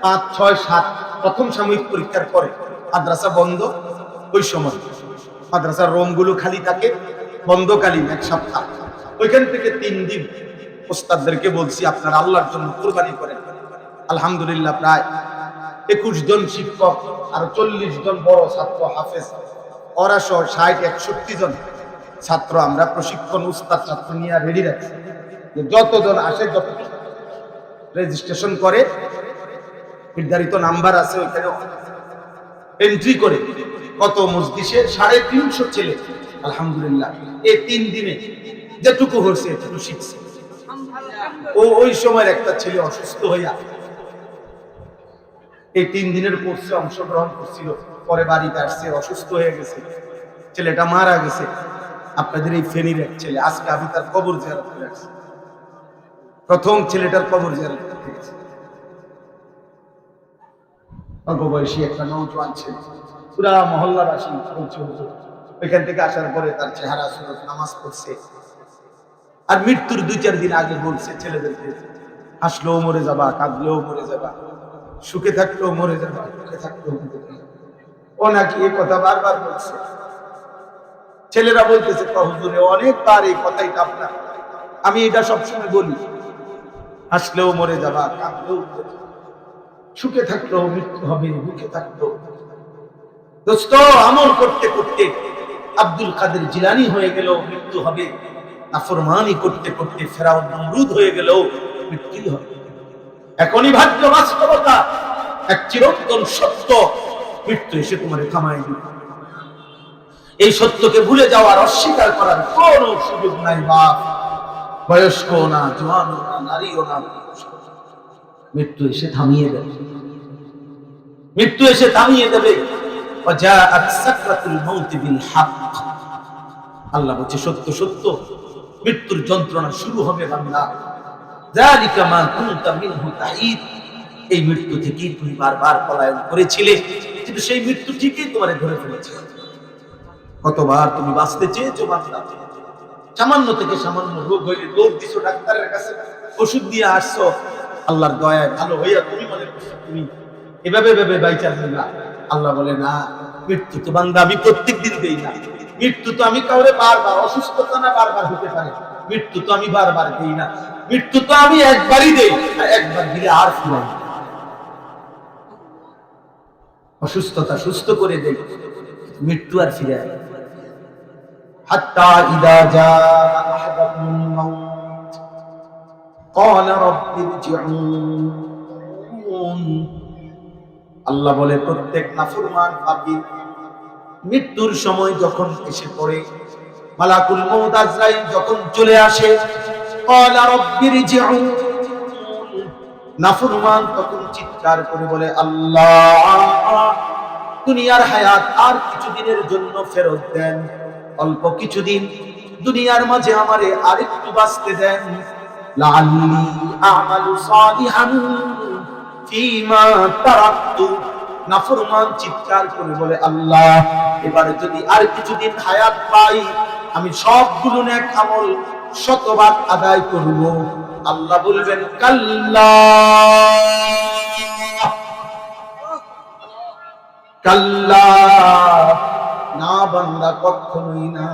5, 6, 7 প্রথম সাময়িক পরীক্ষার পরে মাদ্রাসা বন্ধ। ওই সময় মাদ্রাসার রুমগুলো খালি থাকে, বন্ধকালীন 1 সপ্তাহ। ওইখান থেকে 3 দিন ওস্তাদদেরকে বলছি আপনারা আল্লাহর জন্য কুরবানি করেন। আলহামদুলিল্লাহ, প্রায় 21 জন শিক্ষক আর 40 জন বড় ছাত্র, হাফেজ, ওরা সহ 60-61 জন ছাত্র আমরা প্রশিক্ষণ, উস্তাদ, ছাত্র নিয়ে রেডি রাখছি। যতজন আসে, যত রেজিস্ট্রেশন করে, নির্ধারিত নাম্বার আছে, ওইখানে এন্ট্রি করে কত মজলিসে 350 ছেলে আলহামদুলিল্লাহ এই 3 দিনে যেটুকু হয়েছে এটুকু শিখছে। ওই সময়ের একটা ছেলে অসুস্থ হইয়া এই 3 দিনের কোর্সে অংশগ্রহণ করছিল, পরে বাড়িতে আসছে, অসুস্থ হয়ে গেছে, ছেলেটা মারা গেছে। আপনাদের এই ফেনীর এক ছেলে, আজকে আমি তার কবর জিয়ারত করে আসছি। প্রথম ছেলেটার কবর জিয়ারত করতে গেছে, অল্প বয়সী একটা নৌজওয়ান ছেলে। পুরা মহল্লাবাসী বলছে ওইখান থেকে আসার পরে তার চেহারা সুরত, নামাজ পড়ছে। আর মৃত্যুর 2-4 দিন আগে বলছে ছেলেদেরকে, হাসলেও মরে যাবা, কাঁদলেও মরে যাবা, সুখে থাকলেও মরে যাবা, দুঃখে থাকলেও মরে যাবা। ও নাকি এই কথা বারবার বলছে। ছেলেরা বলতেছে, হুজুরে অনেকবার এই কথাই আপনার, আমি এটা সবসময় বলি, হাসলেও মরে যাবা, কাঁদলেও মরে যাবা, সুখে থাকলেও মৃত্যু হবে, দুঃখে থাকলেও। দোস্ত, আমল করতে করতে আব্দুল কাদের জিলানী হয়ে গেল, মৃত্যু হবে। নাফরমানি করতে করতে ফেরাউন নমরুদ হয়ে গেল, মৃত্যু হবে। এখনই ভাগ্য বাস্তবতা, এক চিরন্তন সত্য, মৃত্যু এসে তোমার থামায় দিবে। এই সত্যকে ভুলে যাওয়ার, অস্বীকার করার কোন সুযোগ নাই বাপ। বয়স্ক না, জওয়ান না, নারীও না, মৃত্যু এসে থামিয়ে দেবে, মৃত্যু এসে থামিয়ে দেবে। وجاءت سكرة الموت بالحق, আল্লাহ বলছে সত্য সত্য মৃত্যুর যন্ত্রণা শুরু হবে বান্দা। ذلك ما كنت منه تحيد, এই মৃত্যু থেকেই তুমি বারবার পলায়ন করেছিলে, কিন্তু সেই মৃত্যু ঠিকই তোমারে ধরে ফেলেছে। কতবার তুমি বাঁচতে চেয়েছো বান্দা, সামান্য থেকে সামান্য রোগ হইলে দৌড় দিছো ডাক্তারের কাছে, ওষুধ দিয়ে আসছো, আল্লাহর দয়ায় ভালো হইয়া তুমি মনে করছো তুমি এভাবে ভেবে বাইচা যাবে। আল্লাহ বলে না, মৃত্যু তো বান্দা আমি প্রত্যেকদিন দেই না, মৃত্যু তো আমি কাউরে বারবার, অসুস্থতা না বারবার হতে পারে, মৃত্যু তো আমি বারবার দেই না, মৃত্যু তো আমি একবারই দেই, আর একবার দিলে আর ফিরাই। অসুস্থতা সুস্থ করে দেই, মৃত্যু আর ফিরে আসে। হাত্তা ইদা জা আহাদাকুমুল মাউত ক্বালা রাব্বি ইরজিউন, আল্লাহ বলে প্রত্যেক নাফরমান পাপী মৃত্যুর সময় যখন এসে পড়ে, মালাকুল মউত আজরাইল যখন চলে আসে, ক্বালা রাব্বি ইরজিউন, নাফরমান তখন চিৎকার করে বলে, আল্লাহ দুনিয়ার হায়াত আর কিছুদিনের জন্য ফেরত দেন, অল্প কিছুদিন দুনিয়ার মাঝে আমারে আরেকটু বাঁচতে দেন, লাআল্লি আমালু সালিহান ফীমা তারাকতু। নাফরমান চিৎকার করে বলে, আল্লাহ এবারে যদি আর কিছুদিন হায়াত পাই, আমি সবগুলো নেক আমল শতবার আদায় করব। আল্লাহ বলবেন, কাল্লা কাল্লা, না বান্দা কখনোই না,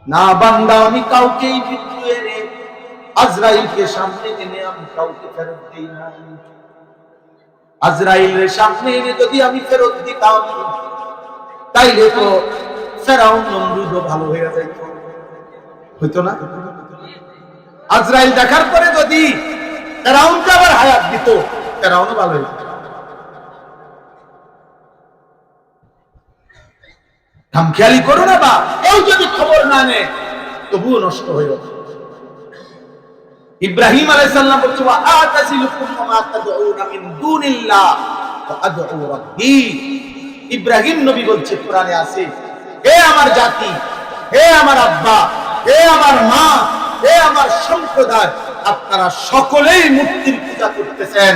না বান্দা আমি কাউকেই মৃত্যু এনে আজরাইলকে সামনে এনে আমি কাউকে ফেরত দিই না। আজরাইলের সামনে এনে যদি আমি ফেরত দিতাম, তাইলে তো ফেরাউন নমরুদ ভালো হয়ে যাইত, হইতো না? আজরাইল দেখার পরে যদি ফেরাউনকে আবার হায়াত দিত, ফেরাউনও ভালো হইত। খামখেয়ালি করো না বা কেউ যদি খবর না নেয় তবুও নষ্ট হয়ে যাবে। ইব্রাহিম আলাইহিস সালাম বলছে, ওয়া আতাজিলুকুম ওয়া তাদউনা মিন দুনিল্লাহ ওয়া আদউ রাব্বি। ইব্রাহিম নবী বলছে, কোরআনে আছে, হে আমার জাতি, হে আমার আব্বা, হে আমার মা, হে আমার সম্প্রদায়, আপনারা সকলেই মূর্তির পূজা করতেছেন,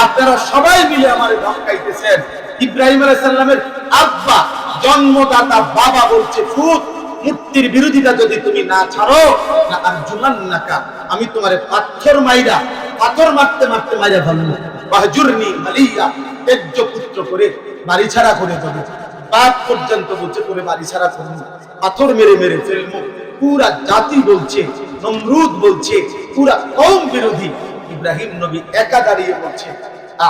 আপনারা সবাই মিলে আমারে ধমকাইতেছেন। ইব্রাহিম আলাইহিস সালামের আব্বা, জন্মদাতা বাবা বলছে, ফুত মূর্তির বিরোধিতা যদি তুমি না ছাড়ো, না আরজুমান্নাকা, আমি তোমারে পাথর মাইরা, পাথর মারতে মারতে মাইরা ফেলবো, ওয়াহজুরনি মালিয়া, তেজ্য পুত্র করে বাড়ি ছাড়া করে দেবো, বাপ পর্যন্ত বলছে করে বাড়ি ছাড়া করবো, পাথর মেরে মেরে ফেলবো। পুরা জাতি বলছে, নমরুদ বলছে, পুরা কওম বিরোধী। ইব্রাহিম নবী একা দাঁড়িয়ে বলছে,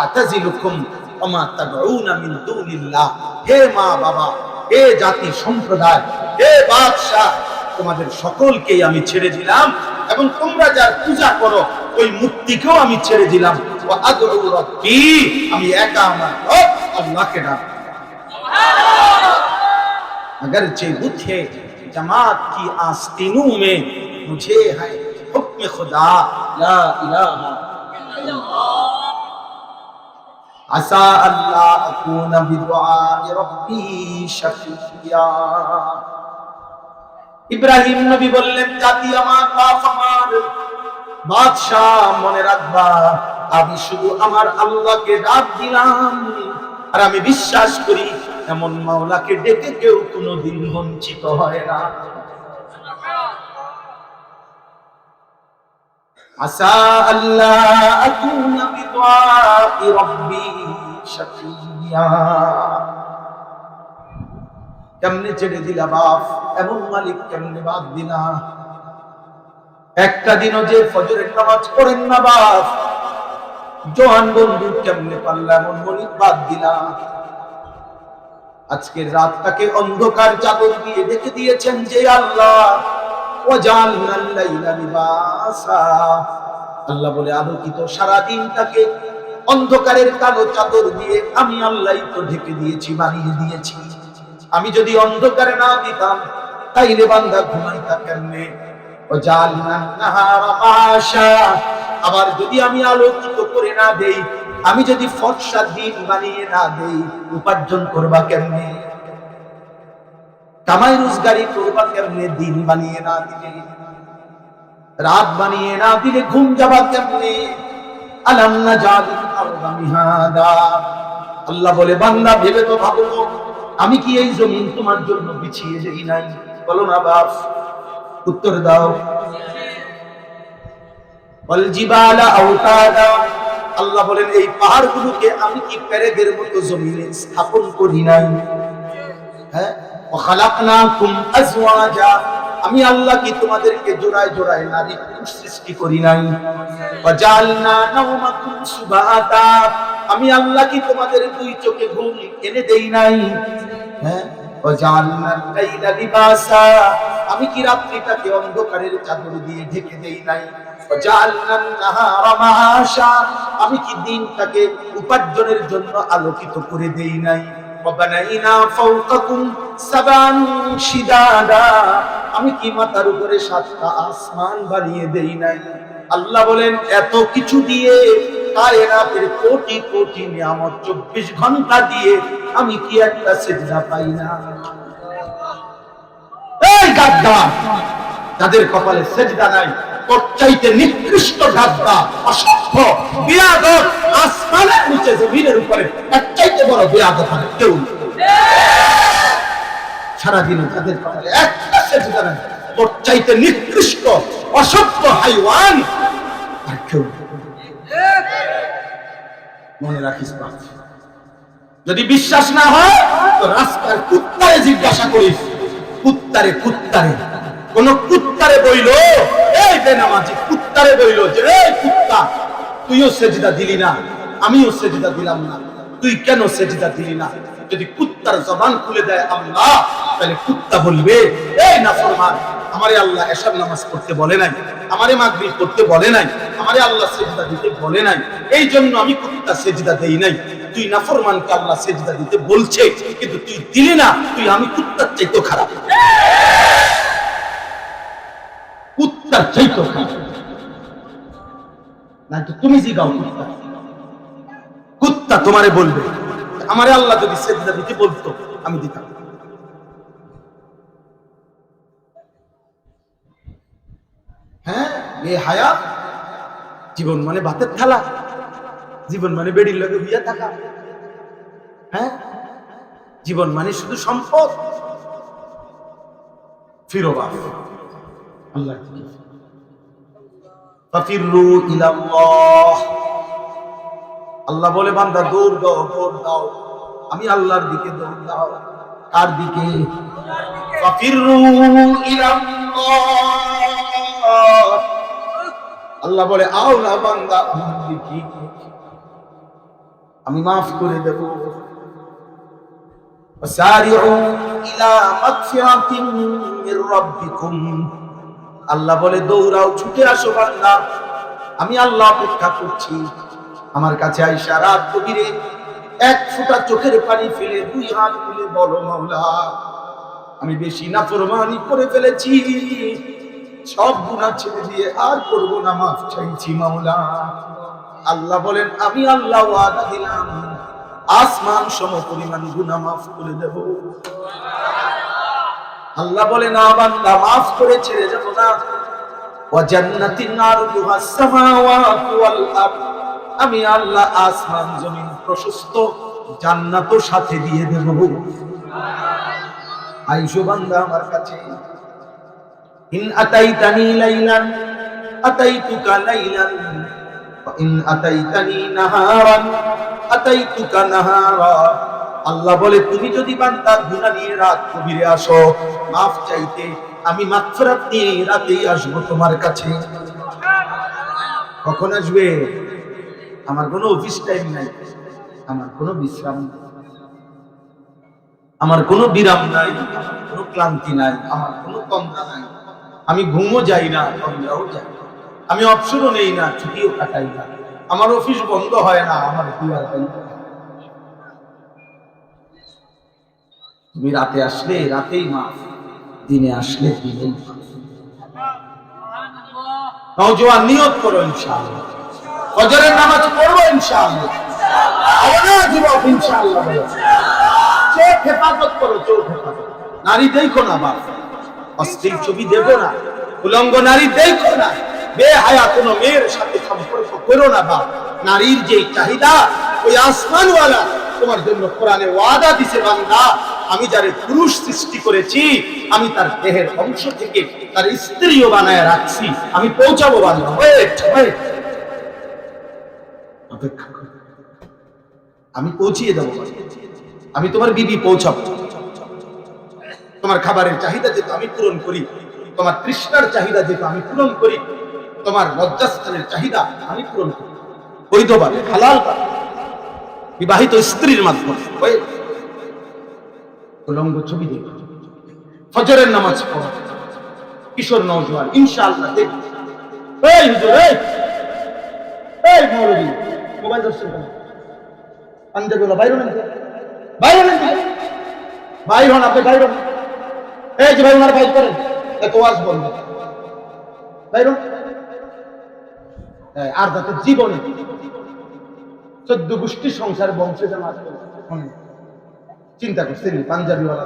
আতাজিলুকুম ওয়া মা তাদউনা মিন দুনিল্লাহ, হে মা বাবা, হে জাতি সম্প্রদায়, হে বাদশাহ, তোমাদের সকলকেই আমি ছেড়ে দিলাম, এবং তোমরা যার পূজা করো ওই মূর্তিকেও আমি ছেড়ে দিলাম। ওয়া আদউ রাব্বি, আমি একা আমার রব আল্লাহকে ডাক। अगरचे बुथे जमात की आस्तीनों में मुझे है हुक्म खुदा ला इलाहा आसा अल्लाह अकून बिदुआए रब्बी शफिया। ইব্রাহিম নবী বললেন, জাতি আমার, বাপ আমার, বাদশাহ মনে রাখবা, আমি শুধু আমার আল্লাহকে ডাক দিলাম, আর আমি বিশ্বাস করি এমন মাওলাকে ডেকে কেউ কোনোদিন বঞ্চিত হয় না। আসা আল্লাহ আকুনা বিদুআই রব্বি শাকিয়া। কেমনে ছেড়ে দিলা বাপ, এমন মালিক কেমনে বাদ দিলা? একটা দিনও যে ফজরের নামাজ পড়েন না বাপ, জোয়ান বন্ধু কেমনে পারলা এমন মালিক বাদ দিলা? আজকের রাতটাকে অন্ধকার চাদর দিয়ে ঢেকে দিয়েছেন যে আল্লাহ। ওয়াজালনাল লাইলা লিবাসা, আল্লাহ বলে আলোকিত সারা দিনটাকে অন্ধকারের কালো চাদর দিয়ে আমি আল্লাহই তো ঢেকে দিয়েছি, বানিয়ে দিয়েছি। আমি যদি অন্ধকারে না দিতাম তাইলে বান্দা ঘুমাইতা কেমনে? ওয়াজালনান নাহারা মাশা, আবার যদি আমি আলোকিত করে না দেই, আমি যদি ফর্সা দিন বানিয়ে না দেই, উপার্জন করবা কেমনে? কামাই রোজগারি করবা কেমনে? দিন বানিয়ে না দিলে, রাত বানিয়ে না দিলে ঘুম যাবা কেমনে? আলাম নাজালিল আরদা মিহাদা, আল্লাহ বলে বান্দা ভেবে তো ভাবো, আমি কি এই জমিন তোমার জন্য বিছিয়ে দেই নাই? বলো না বাপ, উত্তর দাও। ওয়াল জিবালা আওতাদা, আল্লাহ বলেন এই পাহাড়গুলোকে আমি কি পেরেকের মতো জমিনে স্থাপন করি নাই? হ্যাঁ, ওয়া খালাকনাকুম আজওয়াজা, আমি আল্লাহ কি তোমাদেরকে জোড়ায় জোড়ায় নারী পুরুষ সৃষ্টি করি নাই? ওয়া জাআলনা নাওমাকুম সুবাতা, আমি আল্লাহ কি তোমাদের দুই চোখে ঘুম এনে দেই নাই? হ্যাঁ, ওয়া জাআলনাল লাইলা লিবাসা, আমি কি রাত্রিটাকে অন্ধকারের চাদর দিয়ে ঢেকে দেই নাই? ওয়া জাআলনান নাহারা মাআশা, আমি কি দিনটাকে উপার্জনের জন্য আলোকিত করে দেই নাই? ওয়া বানাইনা ফাওকাকুম সাবান শিদাদা, আমি কি মাথার উপরে 7টা আসমান বানিয়ে দেই নাই? আল্লাহ বলেন এত কিছু দিয়ে, কায়নাতের কোটি কোটি নিয়ামত 24 ঘন্টা দিয়ে আমি কি একটা সিজদা পাই না? এই গাদ্দা, যাদের কপালে সিজদা নাই, তোর চাইতে নিকৃষ্ট গাদ্দা, অসভ্য, বেয়াদব, আসমানের নিচে জমিনের উপরে এর চাইতে বড় বেয়াদব আর কেউ নেই। সারাদিন যাদের কপালে একটা সিজদা নাই, তোর চাইতে নিকৃষ্ট, অসভ্য হাইওয়ান আর কেউ নেই। মনে রাখিস বাপ, যদি বিশ্বাস না হয় তো রাস্তার কুত্তারে জিজ্ঞাসা করিস। কুত্তারে কোন কুত্তারে বইল, এই বেনামাজি কুত্তারে বইল যে এই কুত্তা, তুইও সেজদা দিলি না, আমিও সেজদা দিলাম না, তুই কেন সেজদা দিলি না? যদি কুত্তার জবান খুলে দেয় আল্লাহ, তাহলে কুত্তা বলবে, এই নাফরমান, আমারে আল্লাহ এশার নামাজ পড়তে বলে নাই, আমারে মাগরিব পড়তে বলে নাই, আমারে আল্লাহ সেজদা দিতে বলে নাই, এই জন্য আমি কুত্তা সেজদা দেই নাই। তুই নাফরমানকে আল্লাহ সেজদা দিতে বলছে, কিন্তু তুই দিলি না, তুই আমি কুত্তার চাইতেও খারাপ, কুত্তার চাইতেও খারাপ। না তো তুমি জিগাও, কুত্তা তোমারে বলবে, আমারে আল্লাহ যদি সেজদা দিতে বলতো আমি দিতাম। হ্যাঁ, এই হায়াত, জীবন মানে ভাতের থালা, জীবন মানে বেড়ির লগে হইয়া থাকা। হ্যাঁ, জীবন মানে শুধু সম্পদ। ফিরো বাপ, আল্লাহ ফাফিরু ইলাল্লাহ, আল্লাহ বলে বান্দা দৌড় দাও, দৌড় দাও, আমি আল্লাহর দিকে দৌড় দাও। কার দিকে? ফাফিরু ইলাল্লাহ, আল্লাহ বলে আও না বান্দা আমার দিকে, আমি মাফ করে দেব। ওয়াসারিউ ইলা মাগফিরাতিন মির রাব্বিকুম, আল্লাহ বলে দৌড়াও, ছুটে আসো বান্দা, আমি আল্লাহ অপেক্ষা করছি। আমার কাছে আইসা রাত গভীরে 1 ফোঁটা চোখের পানি ফেলে 2 হাত তুলে বলো মাওলা আমি বেশি নাফরমানি করে ফেলেছি, সব গুনাহ ছেড়ে দিয়ে আর করব না, মাফ চাইছি মাওলা। আল্লাহ বলেন আমি আল্লাহ ওয়াদা দিলাম আসমান সম পরিমাণ গুনাহ মাফ করে দেব। আল্লাহ বলে না বান্দা মাফ করে ছেড়ে যাব না। ওয়া জান্নাতিন আরদুহা সামাওয়াতু ওয়াল আরদ, আমি আল্লাহ আসমান জমিন প্রশস্ত, জান্নাতও সাথে দিয়ে দেব। আইসো বান্দা আমার কাছে, ইন আতাইতানি লাইলান আতাইতুকা লাইলান ওয়া ইন আতাইতানি নাহারান আতাইতুকা নাহারা। আল্লাহ বলে তুমি যদি বান্দা গুনাহ নিয়ে রাত গভীরে আসো মাফ চাইতে, আমি মাগফিরাত নিয়ে রাতেই আসবো তোমার কাছে। কখন আসবে? আমার কোনো অফিস টাইম নাই, আমার কোনো বিশ্রাম নাই, আমার কোনো বিরাম নাই, আমার কোনো ক্লান্তি নাই, আমার কোনো তন্দ্রা নাই। আমি ঘুমও যাই না, তন্দ্রাও যাই না, আমি অবসরও নেই না, ছুটিও কাটাই না, আমার অফিস বন্ধ হয় না, আমার দুয়ার বন্ধ হয় না। তুমি রাতে আসলে রাতেই মাফ, দিনে আসলে দিনেই মাফ। নওজোয়ান নিয়ত করো ইনশাআল্লাহ, ফজরের নামাজ পড়বো ইনশাআল্লাহ, যুবক ইনশাআল্লাহ। চোখ হেফাজত করো, চোখ হেফাজত। নারী দেখো না বাপ, অশ্লীল ছবি দেখো না, উলঙ্গ নারী দেখো না, বেহায়া কোনো মেয়ের সাথে সম্পর্ক করো না বাপ। নারীর যে চাহিদা ওই আসমানওয়ালা তোমার জন্য কোরআনে ওয়াদা দিছে, বান্দা আমি যারে পুরুষ সৃষ্টি করেছি আমি তার দেহের অংশ থেকে তার স্ত্রীও বানায় রাখছি, আমি পৌঁছাবো বান্দা। ওয়েট ওয়েট, অপেক্ষা করো, আমি পৌঁছিয়ে দেবো, আমি তোমার বিবি পৌঁছাবো। তোমার খাবারের চাহিদা যেহেতু আমি পূরণ করি, তোমার তৃষ্ণার চাহিদা যেহেতু আমি পূরণ করি, তোমার লজ্জাস্থানের চাহিদা আমি পূরণ করি বৈধভাবে, হালালভাবে, বিবাহিত স্ত্রীর মাধ্যমে। উলঙ্গ ছবি দেখো, ফজরের নামাজ পড়ো, কিশোর নওজোয়ান ইনশাআল্লাহ দেখো। এই হুজুর, এই মৌলভী মোবাইল ধরছেন কেন? পাঞ্জাবিওয়ালা বাইরে নেন, বাইরে নেন, বাইর হন, আপনি বাইর হন। এই যে ভাই ওনার বাইর করেন, এত ওয়াজ বন্ধ, বাইর হন। আর যাতে জীবনে 14 গোষ্ঠী সংসার বংশে জামাত করে চিন্তা করছেন পাঞ্জাবিওয়ালা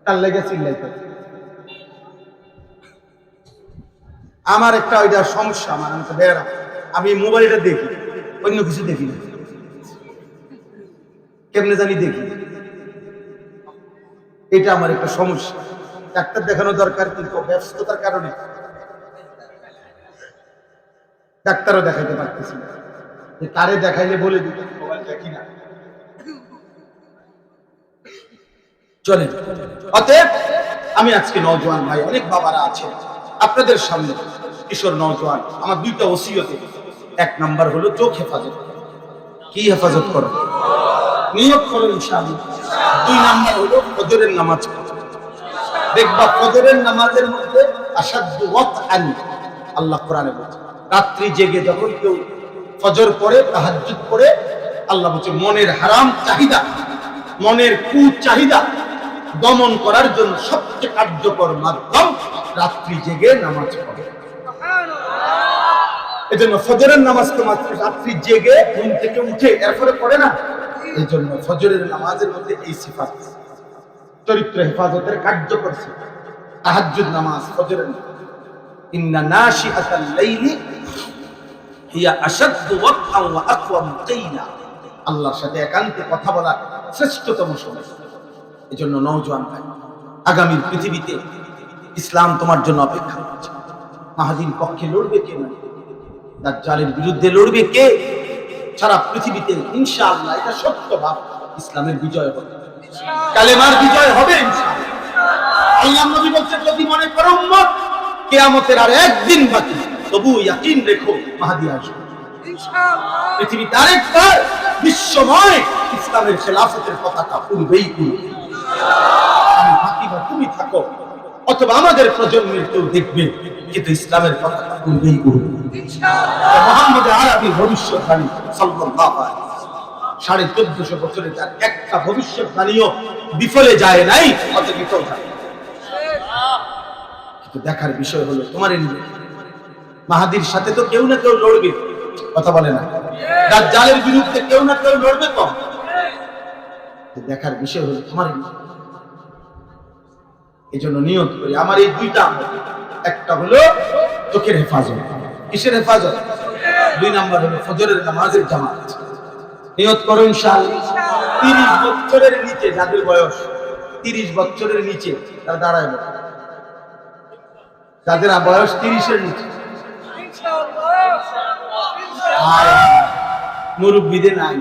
কাল লেগে চিল্লাইতে। আমার একটা ওইটা সমস্যা, আমার বেড়া, আমি মোবাইলটা দেখি, অন্য কিছু দেখি না, কেমনে জানি দেখি, এটা আমার একটা সমস্যা। ডাক্তার দেখানো দরকার, কিন্তু ব্যস্ততার কারণে ডাক্তারও দেখাইতে পারতেছি না। তারে দেখাইলে বলে দিত মোবাইল দেখি না। চলেন, অতএব আমি আজকে নওজোয়ান ভাই, অনেক বাবারা আছে আপনাদের সামনে, কিশোর নওজোয়ান, আমার দুইটা ওসিয়তে। এক নাম্বার হলো চোখ হেফাজত। কি হেফাজত করো? নিয়ত করো ইনশাআল্লাহ। 2 নাম্বার হলো ফজরের নামাজ পড়ো। দেখবা ফজরের নামাজের মধ্যে আশাদ্দু ওয়াতআন, আল্লাহ কোরআনে বলেছে রাত্রি জেগে যখন কেউ ফজর পড়ে, তাহাজ্জুদ পড়ে, আল্লাহ বলছে মনের হারাম চাহিদা, মনের কুচাহিদা দমন করার জন্য সবচেয়ে কার্যকর মাধ্যম রাত্রি জেগে নামাজ পড়া। এজন্য ফজরের নামাজ তো মাত্র রাত্রি জেগে ঘুম থেকে উঠে এরপরে পড়ে না। এই জন্য ফজরের নামাজের মধ্যে এই সিফাত, চরিত্র হেফাজতের কার্যকর সিফাত তাহাজ্জুদ নামাজ, ফজরের নামাজ। ইন্না নাশিআতাল লাইলি হিয়া আশাদ্দু ওয়াতআন ওয়া আকওয়াম কিলা, আল্লাহর সাথে একান্তে কথা বলার শ্রেষ্ঠতম সময়। এজন্য নওজোয়ান ভাই, আগামীর পৃথিবীতে ইসলাম তোমার জন্য অপেক্ষা করছে। মাহদীর পক্ষে লড়বে কে? দাজ্জালের বিরুদ্ধে লড়বে কে? সারা পৃথিবীতে ইনশাআল্লাহ, এটা সত্য ভাব, ইসলামের বিজয় হবে, কালেমার বিজয় হবে ইনশাআল্লাহ। আল্লাহ নবী বলছেন যদি মনে করো উম্মত কিয়ামতের আর একদিন বাকি, তবু ইয়াকিন রেখো মাহদী আসবে ইনশাআল্লাহ। পৃথিবীতে আরেকবার বিশ্বময় ইসলামের খেলাফতের পতাকা উড়বেই উড়বে। আমি থাকি বা তুমি থাকো, অথবা আমাদের প্রজন্মের কেউ দেখবে, কিন্তু ইসলামের পতাকা উড়বেই উড়বে ইনশাআল্লাহ। মুহাম্মদ আরবি ভবিষ্যৎবাণী সাল্লাল্লাহু আলাইহি ওয়াসাল্লাম। 1450 বছরে তার একটা ভবিষ্যৎবাণীও বিফলে যায় নাই, অত বিফল যায়। কিন্তু দেখার বিষয় হলো তোমার মাহাদির সাথে তো কেউ না কেউ লড়বে, কথা বলে না? দাজ্জালের বিরুদ্ধে কেউ না কেউ লড়বে তো। দেখার বিষয় হলো তোমার এই জন্য নিয়ত করি আমার এই দুইটা, একটা হলো চোখের হেফাজত। কিসের হেফাজত? 2 নাম্বার হলো ফজরের নামাজের জামাত। নিয়ত করো ইনশাআল্লাহ 30 বছরের নিচে যাদের বয়স 30 বছরের নিচে তারা দাঁড়ায়, যাদের বয়স 30-এর নিচে, আর মুরব্বীদের নাই।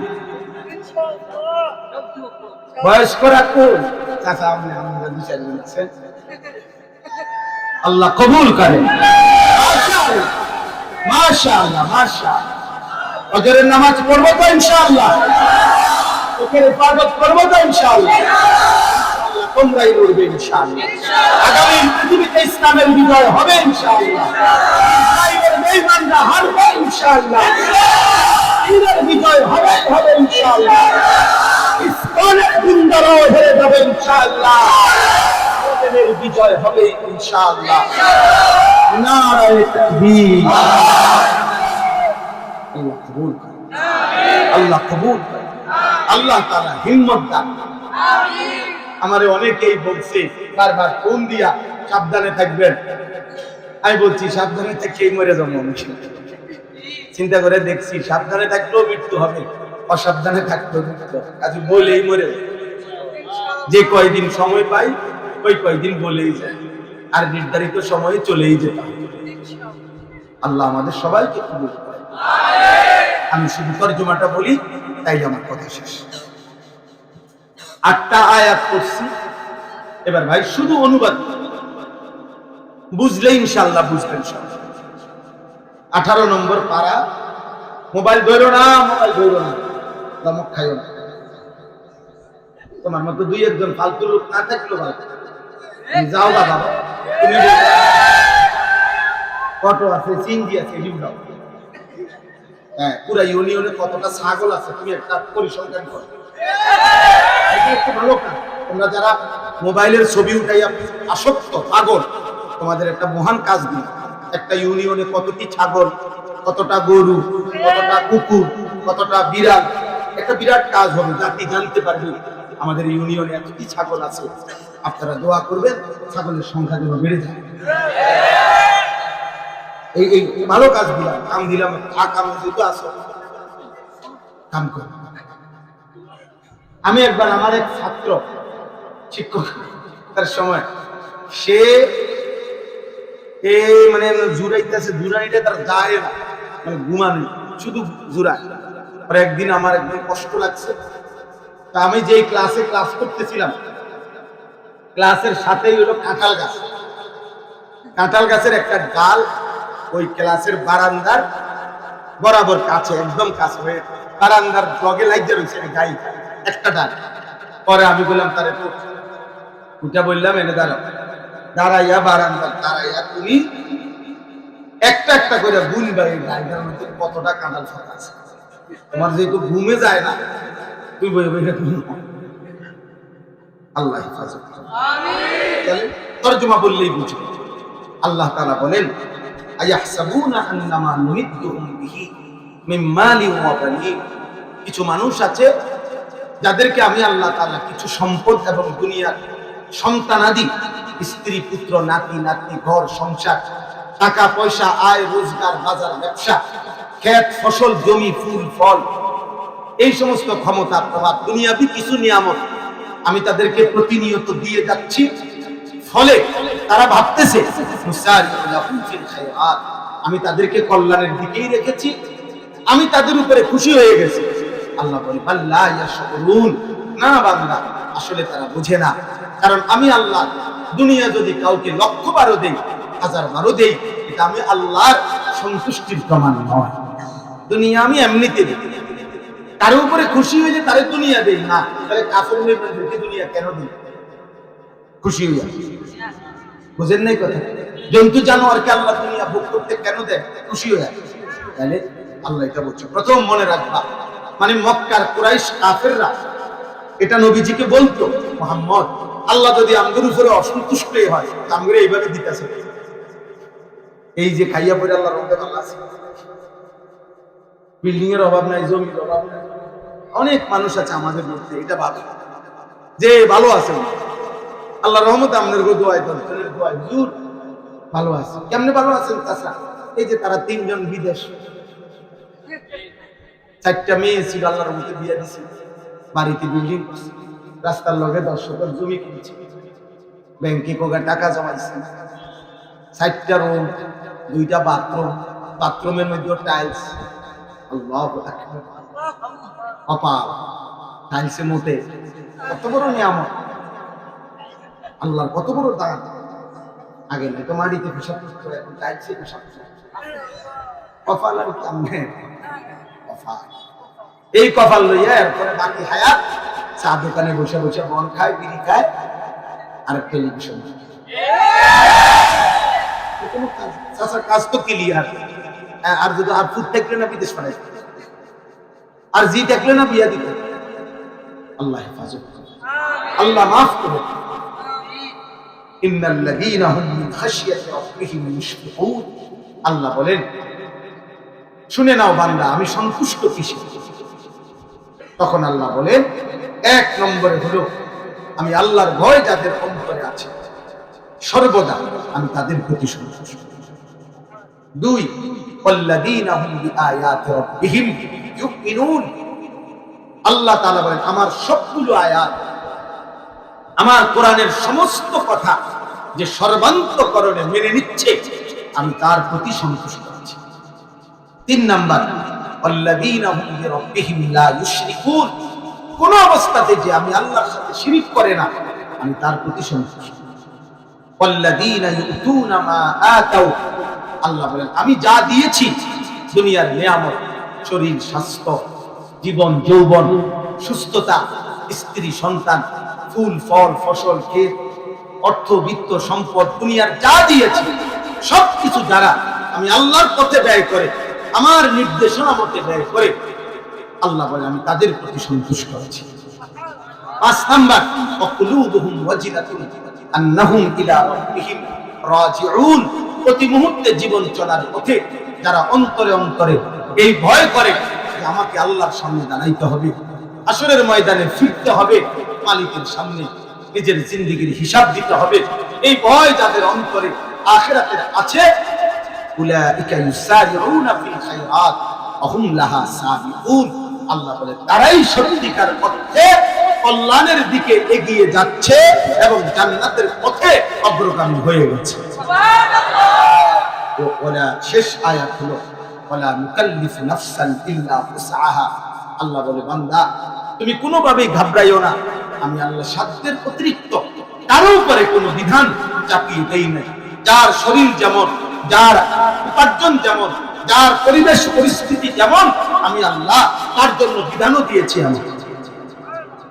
বয়স্করা কোন? চাচা আপনি আমাদের 2-4 জন আছেন, আল্লাহ কবুল করেন। মাশাআল্লাহ মাশাআল্লাহ মাশাআল্লাহ। ফজরের নামাজ পড়বো তো ইনশাআল্লাহ, চোখের হেফাজত করবো তো ইনশাআল্লাহ, তোমরাই লড়বে ইনশাআল্লাহ। আগামী পৃথিবীতে ইসলামের বিজয় হবে ইনশাআল্লাহ, ইসরায়েলের বেঈমানরা হারবে ইনশাআল্লাহ, ইসরায়েলের বিজয় হবে হবে ইনশাআল্লাহ, ইসলামের গুন্ডারাও হেরে যাবে ইনশাআল্লাহ, আমাদের বিজয় হবে ইনশাআল্লাহ। নারায়ে তাকবীর। আল্লাহ কবুল করেন, আল্লাহ কবুল করেন, আল্লাহ তাআলা হিম্মত দান। আমিন। আমারে অনেকেই বলছে বারবার ফোন দিয়া সাবধানে থাকবেন, আমি বলছি সাবধানে থেকেই মরে যাবো। চিন্তা করে দেখছি সাবধানে থাকলেও মৃত্যু হবে, অসাবধানে থাকলেও মৃত্যু হবে, কাজে বলেই মরে যাবে। যে কয়দিন সময় পাই ওই কয়দিন বলেই যায়, আর নির্ধারিত সময়ে চলেই যেতে হবে। আল্লাহ আমাদের সবাইকে কবুল করেন। আমি শুধু তরজমাটা বলি, তাইলে আমার কথা শেষ। 8টা আয়াত পড়ছি, এবার ভাই শুধু অনুবাদ বুঝলে ইনশাআল্লাহ বুঝবেন সব। 18 নম্বর পারা। মোবাইল ধরো না, মোবাইল ধরো না, ধমক খাইও না। তোমার মতো 2-1 জন ফালতু লোক না থাকলো ভাই, যাও বাবা, তুমি কত আছে, চিংড়ি আছে, লিউডাও। হ্যাঁ, পুরা ইউনিয়নে কতটা ছাগল আছে তুমি একটা পরিসংখ্যান করো। এটা একটু ভালো কাজ। তোমরা যারা মোবাইলের ছবি উঠাইয়া আসক্ত পাগল, তোমাদের একটা মহান কাজ দিই। একটা ইউনিয়নে কতটি ছাগল, কতটা গরু, কতটা কুকুর, কতটা বিড়াল, একটা বিরাট কাজ হবে। জাতি জানতে পারবে আমাদের ইউনিয়নে এতটি ছাগল আছে। আপনারা দোয়া করবেন ছাগলের সংখ্যা যেন বেড়ে যায়। এই এই ভালো কাজ দিলাম, কাম দিলাম, কাম যেহেতু আসো কাম কর। আমি একবার আমার এক ছাত্র শিক্ষক তার সময় সে মানে জুড়াইতেছে, জুড়াইতে তার যায় না, মানে ঘুমানি শুধু জুড়ায়। আর একদিন আমার একদম কষ্ট লাগছে, তা আমি যেই ক্লাসে ক্লাস করতেছিলাম ক্লাসের সাথেই হলো কাঁঠাল গাছ। কাঁঠাল গাছের একটা ডাল ওই ক্লাসের বারান্দার বরাবর কাছে, একদম কাছে হয়ে বারান্দার ব্লগে লাগিয়ে রয়েছে গাই একটা ডাল। পরে আমি বললাম তারে তো উঠা, বললাম এনে দাঁড়াও। দাঁড়াইয়া বারান্দা দাঁড়াইয়া তুমি একটা একটা করে গুনবা এই গাইটার মধ্যে কতটা কাঁঠাল ফাঁকা আছে। তোমার যেহেতু ঘুমে যায় না, তুই বই বই আল্লাহ হেফাজত করুন। আমিন। তরজমা বললেই বুঝবে। আল্লাহ তাআলা বলেন, আয়াহসাবুনা আন্নামা নুমিদ্দুহুম বিহি মিন মালি ওয়া বানিন। কিছু মানুষ আছে যাদেরকে আমি আল্লাহ তাআলা কিছু সম্পদ এবং দুনিয়ার সন্তানাদি, স্ত্রী পুত্র নাতি নাতনি, ঘর সংসার, টাকা পয়সা, আয় রোজগার, বাজার ব্যবসা, ক্ষেত ফসল, জমি ফুল ফল, এই সমস্ত ক্ষমতা প্রভাব, দুনিয়াবি কিছু নিয়ামত আমি তাদেরকে প্রতিনিয়ত দিয়ে যাচ্ছি। ফলে তারা ভাবতেছে আমি তাদেরকে কল্যাণের দিকেই রেখেছি, আমি তাদের উপরে খুশি হয়ে গেছি। আল্লাহ বলে আল্লাহ ইয়াশকুরুন, না বান্দা, আসলে তারা বুঝে না। কারণ আমি আল্লাহ দুনিয়া যদি কাউকে 1,000 বারও দেই, 1000 বারও দেই, এটা আমি আল্লাহর সন্তুষ্টির প্রমাণ নয়। দুনিয়া আমি এমনিতে দিই, তার উপরে খুশি হয়ে যে তারে দুনিয়া দেই না, তাহলে কাফেরদেরকে দুনিয়া কেন দিই? খুশি হইয়া, বুঝেন নাই কথা? জন্তু জানোয়ারকে আল্লাহ দুনিয়া ভোগ করতে কেন দেয়? খুশি হয়ে। তাহলে আল্লাহ এটা বলছে। প্রথম মনে রাখবা, মানে মক্কার কুরাইশ কাফেররা এটা নবীজিকে বলতো, মুহাম্মদ আল্লাহ যদি আমাদের উপরে অসন্তুষ্ট হয় আমাদের এইভাবে দিতেছে, এই যে খাইয়া পড়ে আল্লাহর রহমতে ভালো আছে, বিল্ডিং এর অভাব নাই, জমির অভাব নাই, অনেক মানুষ আছে আমাদের মধ্যে এটা ভালো যে ভালো আছে আল্লাহর রহমতে আমাদের দোয়াই দোয়াই হুজুর ভালো আছে। কেমনে ভালো আছেন? তাছাড়া এই যে তারা তিনজন বিদেশ, 4টা মেয়ে ছিল, আল্লাহর রহমতে বিয়ে দিছে, বাড়িতে বিল্ডিং, রাস্তার লগে 10 শতক জমি কিনছে, ব্যাংকে কোগা টাকা জমাইছে, 4টা রুম, 2টা বাথরুম, বাথরুমের মধ্যে টাইলস, আল্লাহু আকবার, অপার টাইলসে মোটে, কত বড় নিয়ামত, আল্লাহর কত বড় দান। আগে না তো মাটিতে পেশাব করতো, এখন টাইলসে পেশাব করতো, কপাল আর কেমনে কপাল, এই কপাল লইয়া এরপরে বাকি হায়াত চা দোকানে বসে বসে বন খায়, বিড়ি খায়, আর টেলিভিশন। কাজ তো ক্লিয়ার। আর যদি আর ফুট থাকলে না বিদেশ পাঠাই, আর জি থাকলে না বিয়া দিত। আল্লাহ হেফাজত, আল্লাহ মাফ করে। ইন্নাল্লাযীনা হুম মিন খাশিয়াতি রাব্বিহিম মুশফিকুন, আল্লাহ বলেন শুনে নাও বান্দা আমি সন্তুষ্ট কিসে। তখন আল্লাহ বলেন 1 নম্বরে হলো আমি আল্লাহর ভয় যাদের অন্তরে আছে সর্বদা আমি তাদের প্রতি সন্তুষ্ট। 2 ওয়াল্লাযীনা হুম বিআয়াতি রাব্বিহিম ইউমিনুন, আল্লাহ তাআলা বলেন আমার সবগুলো আয়াত, আমার কোরআনের সমস্ত কথা যে সর্বান্তকরণে মেনে নিচ্ছে আমি তার প্রতি সন্তুষ্ট আছি। 3 নাম্বার ওয়াল্লাযীনা হুম বিরাব্বিহিম লা ইউশরিকুন, কোন অবস্থাতে যে আমি আল্লাহর সাথে শিরক করে না আমি তার প্রতি সন্তুষ্ট। ওয়াল্লাযীনা ইউতুনা মা আতাউ, আল্লাহ বলেন আমি যা দিয়েছি দুনিয়ার নিয়ামত, শরীর স্বাস্থ্য, জীবন যৌবন, সুস্থতা, স্ত্রী সন্তান, ফুল ফল ফসল, ক্ষেত, অর্থ বিত্ত সম্পদ, দুনিয়ার যা দিয়েছি সবকিছু যারা আমি আল্লাহর পথে ব্যয় করে, আমার নির্দেশনা মতে ব্যয় করে, আল্লাহ বলে আমি তাদের প্রতি সন্তুষ্ট আছি। 5 নাম্বার ওয়াকুলুবুহুম ওয়াজিলাতুন আন্নাহুম ইলা রাব্বিহিম রাজিউন, প্রতি মুহূর্তে জীবন চলার পথে যারা অন্তরে অন্তরে এই ভয় করে যে আমাকে আল্লাহর সামনে দাঁড়াইতে হবে, হাসরের ময়দানে ফিরতে হবে, মালিকের সামনে নিজের জিন্দেগির হিসাব দিতে হবে, এই ভয় যাদের অন্তরে আখিরাতের আছে, উলাইকা ইউসারিউনা ফিল খায়রাত ওয়া হুম লাহা সাবিকুন, আল্লাহ বলে তারাই সত্যিকার অর্থে কল্যাণের দিকে এগিয়ে যাচ্ছে এবং জান্নাতের পথে অগ্রগামী হয়ে গেছে। সুবহানাল্লাহ। ওলা শেষ আয়াত হলো ওয়ালা মুকাল্লিফু নাফসান ইল্লা উসআহা, আল্লাহ বলে বান্দা তুমি কোনোভাবেই ঘাবড়াইও না, আমি আল্লাহ সাধ্যের অতিরিক্ত কারো উপরে কোনো বিধান চাপিয়ে দেই না। যার শরীর যেমন, যার উপার্জন যেমন, যার পরিবেশ পরিস্থিতি যেমন, আমি আল্লাহ তার জন্য বিধানও দিয়েছি। আমি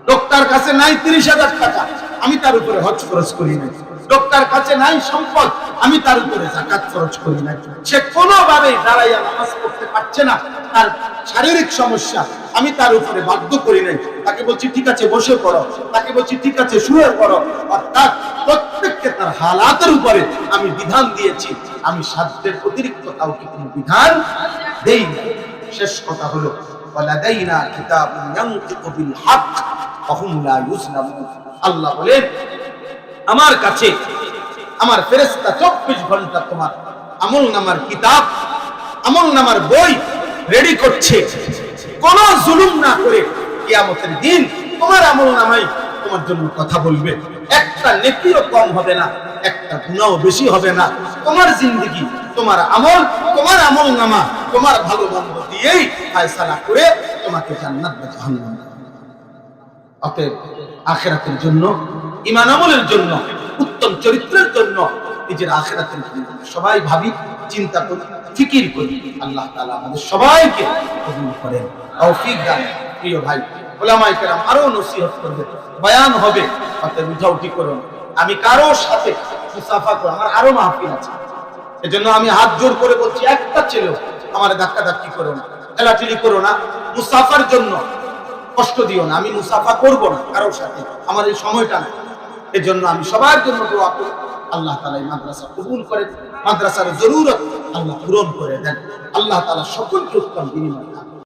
লোকটার কাছে নাই 30,000 টাকা, আমি তার উপরে হজ খরচ করি নাই। লোকটার কাছে নাই সম্পদ, আমি তার উপরে যাকাত খরচ করি নাই। সে কোনোভাবে দাঁড়াইয়া নামাজ পড়তে পারছে না, তার শারীরিক সমস্যা, আমি তার উপরে বাধ্য করি নাই। তাকে বলছি ঠিক আছে বসে পড়ো, তাকে বলছি ঠিক আছে শুয়ে পড়ো, অর্থাৎ প্রত্যেককে তার হালাতের উপরে আমি বিধান দিয়েছি। আমি সাধ্যের অতিরিক্ত কাউকে কোনো বিধান দেই না। শেষ কথা হলো ওয়ালাদাইনা কিতাবুন ইয়ানতিকু বিল হক ওয়া হুম লা ইউজলামুন, আল্লাহ বলেন আমার কাছে আমার ফেরেশতা 24 ঘন্টা তোমার আমলনামার কিতাব, আমলনামার বই রেডি করছে, কোন জুলুম না করে কিয়ামতের দিন তোমার আমলনামায় তোমার জন্য কথা বলবে। একটা নেকিও কম হবে না, একটা গুনাহও বেশি হবে না। তোমার জিন্দেগি, তোমার আমল, তোমার আমলনামা, তোমার ভালো মন্দ দিয়েই ফয়সালা করে তোমাকে জান্নাত বা জাহান্নাম। অতএব আখিরাতের জন্য, ঈমান আমলের জন্য, উত্তম চরিত্রের জন্য, নিজের আখিরাতের জন্য সবাই ভাবি, চিন্তা করি, ফিকির করি। আল্লাহ তাআলা আমাদের সবাইকে কবুল করেন, তৌফিক দান। প্রিয় ভাই, উলামায়ে কেরাম আরো নসিহত করবে, বয়ান হবে, অতএব উঠাউঠি করুন। আমি কারো সাথে মুসাফা করব, আমার আরো মাহফিল আছে, এজন্য আমি হাত জোর করে বলছি একটা ছেলে আমার ধাক্কা ধাক্কি করো না, ঠেলাঠেলি করো না। মুসাফার জন্য কষ্ট দিও না, আমি মুসাফা করব না কারোর সাথে, আমার এই সময়টা না। এজন্য আমি সবার জন্য দোয়া করি, আল্লাহ তাআলা এই মাদ্রাসা কবুল করেন, মাদ্রাসার জরুরত আল্লাহ পূরণ করে দেন, আল্লাহ তাআলা সকলকে উত্তম বিনিময় দান।